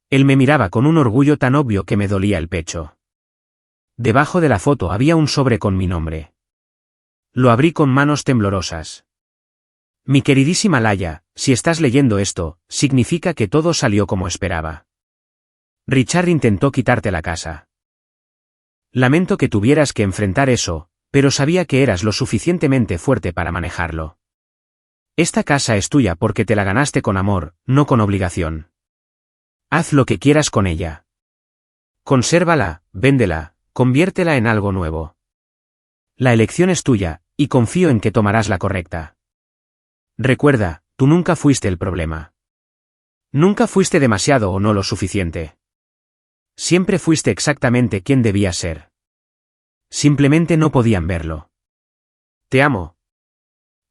Él me miraba con un orgullo tan obvio que me dolía el pecho. Debajo de la foto había un sobre con mi nombre. Lo abrí con manos temblorosas. Mi queridísima Laia, si estás leyendo esto, significa que todo salió como esperaba. Richard intentó quitarte la casa. Lamento que tuvieras que enfrentar eso, pero sabía que eras lo suficientemente fuerte para manejarlo. Esta casa es tuya porque te la ganaste con amor, no con obligación. Haz lo que quieras con ella. Consérvala, véndela, conviértela en algo nuevo. La elección es tuya, y confío en que tomarás la correcta. Recuerda, tú nunca fuiste el problema. Nunca fuiste demasiado o no lo suficiente. Siempre fuiste exactamente quien debías ser. Simplemente no podían verlo. Te amo.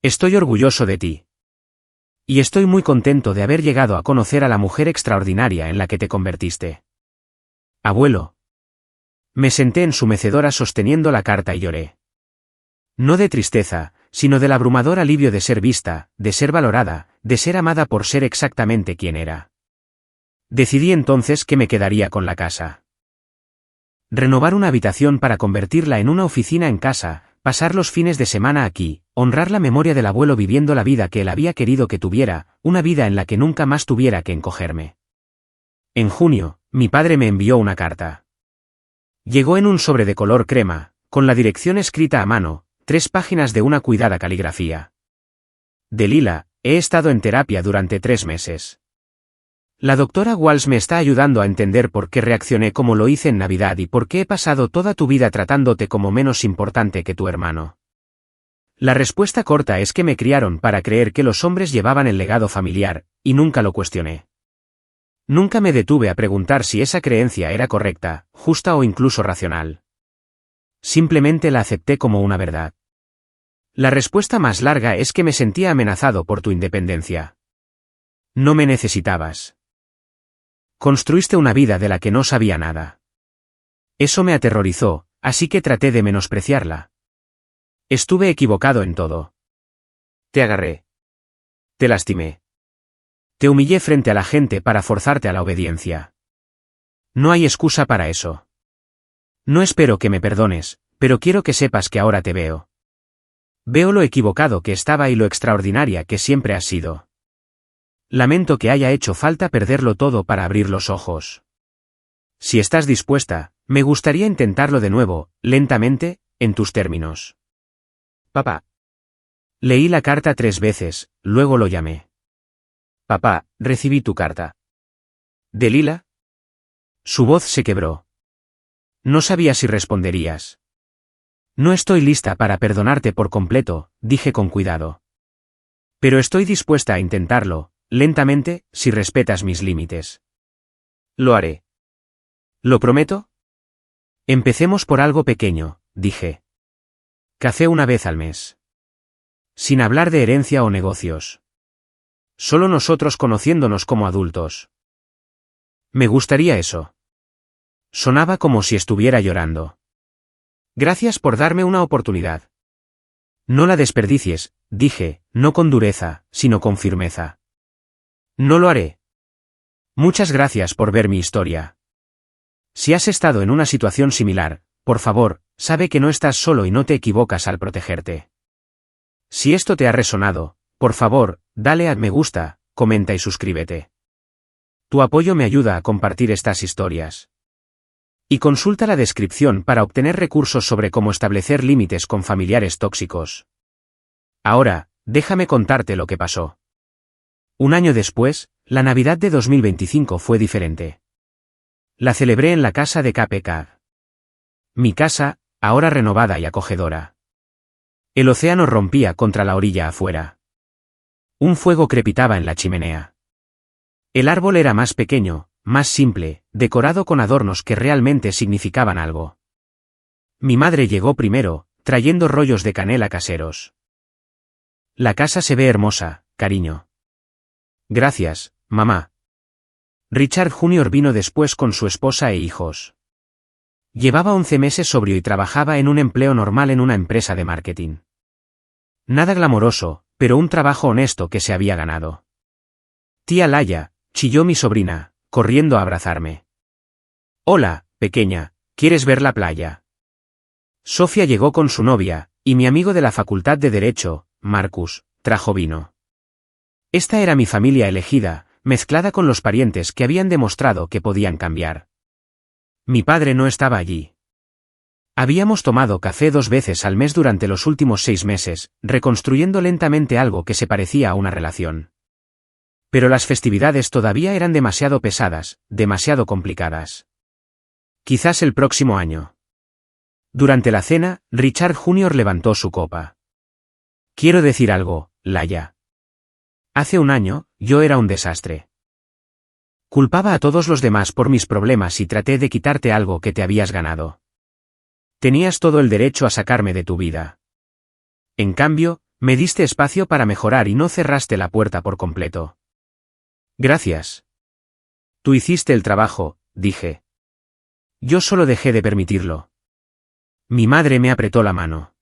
Estoy orgulloso de ti. Y estoy muy contento de haber llegado a conocer a la mujer extraordinaria en la que te convertiste. Abuelo. Me senté en su mecedora sosteniendo la carta y lloré. No de tristeza, sino del abrumador alivio de ser vista, de ser valorada, de ser amada por ser exactamente quien era. Decidí entonces que me quedaría con la casa. Renovar una habitación para convertirla en una oficina en casa, pasar los fines de semana aquí, honrar la memoria del abuelo viviendo la vida que él había querido que tuviera, una vida en la que nunca más tuviera que encogerme. En junio, mi padre me envió una carta. Llegó en un sobre de color crema, con la dirección escrita a mano, 3 páginas de una cuidada caligrafía. Delilah, he estado en terapia durante 3 meses. La doctora Walsh me está ayudando a entender por qué reaccioné como lo hice en Navidad y por qué he pasado toda tu vida tratándote como menos importante que tu hermano. La respuesta corta es que me criaron para creer que los hombres llevaban el legado familiar, y nunca lo cuestioné. Nunca me detuve a preguntar si esa creencia era correcta, justa o incluso racional. Simplemente la acepté como una verdad. La respuesta más larga es que me sentía amenazado por tu independencia. No me necesitabas. Construiste una vida de la que no sabía nada. Eso me aterrorizó, así que traté de menospreciarla. Estuve equivocado en todo. Te agarré. Te lastimé. Te humillé frente a la gente para forzarte a la obediencia. No hay excusa para eso. No espero que me perdones, pero quiero que sepas que ahora te veo. Veo lo equivocado que estaba y lo extraordinaria que siempre has sido. Lamento que haya hecho falta perderlo todo para abrir los ojos. Si estás dispuesta, me gustaría intentarlo de nuevo, lentamente, en tus términos. Papá. Leí la carta 3 veces, luego lo llamé. Papá, recibí tu carta. ¿De Lila? Su voz se quebró. No sabía si responderías. No estoy lista para perdonarte por completo, dije con cuidado. Pero estoy dispuesta a intentarlo, lentamente, si respetas mis límites. Lo haré. ¿Lo prometo? Empecemos por algo pequeño, dije. Café una vez al mes. Sin hablar de herencia o negocios. Solo nosotros conociéndonos como adultos. Me gustaría eso. Sonaba como si estuviera llorando. Gracias por darme una oportunidad. No la desperdicies, dije, no con dureza, sino con firmeza. No lo haré. Muchas gracias por ver mi historia. Si has estado en una situación similar, por favor, sabe que no estás solo y no te equivocas al protegerte. Si esto te ha resonado, por favor, dale a me gusta, comenta y suscríbete. Tu apoyo me ayuda a compartir estas historias. Y consulta la descripción para obtener recursos sobre cómo establecer límites con familiares tóxicos. Ahora, déjame contarte lo que pasó. Un año después, la Navidad de 2025 fue diferente. La celebré en la casa de KPK. Mi casa, ahora renovada y acogedora. El océano rompía contra la orilla afuera. Un fuego crepitaba en la chimenea. El árbol era más pequeño, más simple, decorado con adornos que realmente significaban algo. Mi madre llegó primero, trayendo rollos de canela caseros. La casa se ve hermosa, cariño. Gracias, mamá. Richard Jr. vino después con su esposa e hijos. Llevaba 11 meses sobrio y trabajaba en un empleo normal en una empresa de marketing. Nada glamoroso, pero un trabajo honesto que se había ganado. Tía Laia, chilló mi sobrina, corriendo a abrazarme. Hola, pequeña, ¿quieres ver la playa? Sofía llegó con su novia, y mi amigo de la Facultad de Derecho, Marcus, trajo vino. Esta era mi familia elegida, mezclada con los parientes que habían demostrado que podían cambiar. Mi padre no estaba allí. Habíamos tomado café 2 veces al mes durante los últimos 6 meses, reconstruyendo lentamente algo que se parecía a una relación. Pero las festividades todavía eran demasiado pesadas, demasiado complicadas. Quizás el próximo año. Durante la cena, Richard Jr. levantó su copa. Quiero decir algo, Laia. Hace un año, yo era un desastre. Culpaba a todos los demás por mis problemas y traté de quitarte algo que te habías ganado. Tenías todo el derecho a sacarme de tu vida. En cambio, me diste espacio para mejorar y no cerraste la puerta por completo. Gracias. Tú hiciste el trabajo, dije. Yo solo dejé de permitirlo. Mi madre me apretó la mano.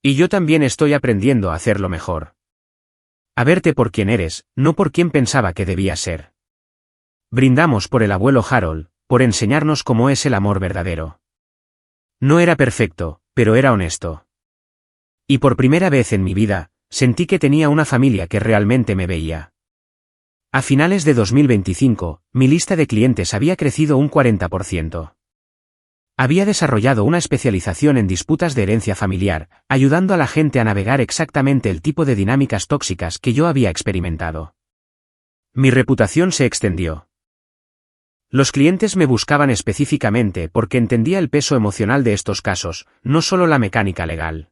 Y yo también estoy aprendiendo a hacerlo mejor. A verte por quien eres, no por quien pensaba que debías ser. Brindamos por el abuelo Harold, por enseñarnos cómo es el amor verdadero. No era perfecto, pero era honesto. Y por primera vez en mi vida, sentí que tenía una familia que realmente me veía. A finales de 2025, mi lista de clientes había crecido un 40%. Había desarrollado una especialización en disputas de herencia familiar, ayudando a la gente a navegar exactamente el tipo de dinámicas tóxicas que yo había experimentado. Mi reputación se extendió. Los clientes me buscaban específicamente porque entendía el peso emocional de estos casos, no solo la mecánica legal.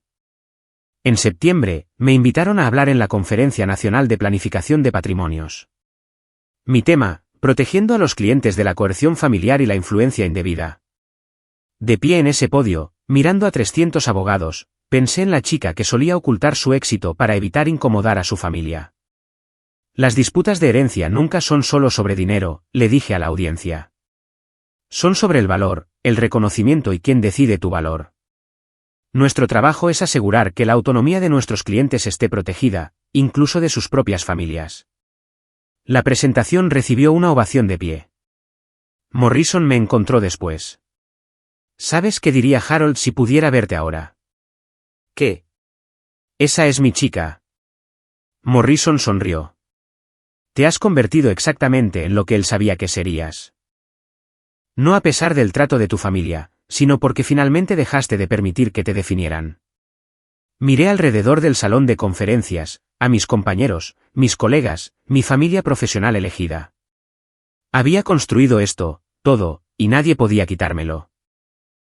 En septiembre, me invitaron a hablar en la Conferencia Nacional de Planificación de Patrimonios. Mi tema, protegiendo a los clientes de la coerción familiar y la influencia indebida. De pie en ese podio, mirando a 300 abogados, pensé en la chica que solía ocultar su éxito para evitar incomodar a su familia. Las disputas de herencia nunca son solo sobre dinero, le dije a la audiencia. Son sobre el valor, el reconocimiento y quién decide tu valor. Nuestro trabajo es asegurar que la autonomía de nuestros clientes esté protegida, incluso de sus propias familias. La presentación recibió una ovación de pie. Morrison me encontró después. ¿Sabes qué diría Harold si pudiera verte ahora? ¿Qué? Esa es mi chica. Morrison sonrió. Te has convertido exactamente en lo que él sabía que serías. No a pesar del trato de tu familia, sino porque finalmente dejaste de permitir que te definieran. Miré alrededor del salón de conferencias, a mis compañeros, mis colegas, mi familia profesional elegida. Había construido esto, todo, y nadie podía quitármelo.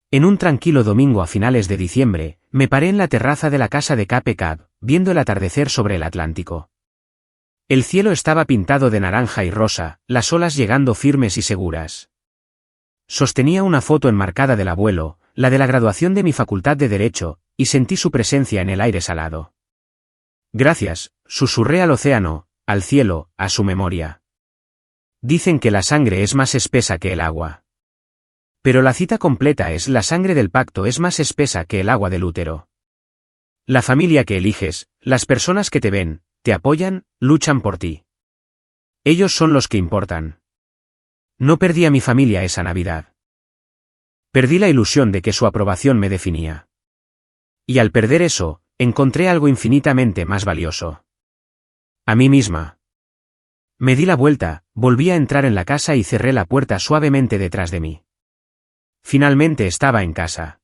En un tranquilo domingo a finales de diciembre, me paré en la terraza de la casa de Cape Cod, viendo el atardecer sobre el Atlántico. El cielo estaba pintado de naranja y rosa, las olas llegando firmes y seguras. Sostenía una foto enmarcada del abuelo, la de la graduación de mi facultad de Derecho, y sentí su presencia en el aire salado. Gracias, susurré al océano, al cielo, a su memoria. Dicen que la sangre es más espesa que el agua. Pero la cita completa es: la sangre del pacto es más espesa que el agua del útero. La familia que eliges, las personas que te ven, te apoyan, luchan por ti. Ellos son los que importan. No perdí a mi familia esa Navidad. Perdí la ilusión de que su aprobación me definía. Y al perder eso, encontré algo infinitamente más valioso. A mí misma. Me di la vuelta, volví a entrar en la casa y cerré la puerta suavemente detrás de mí. Finalmente estaba en casa.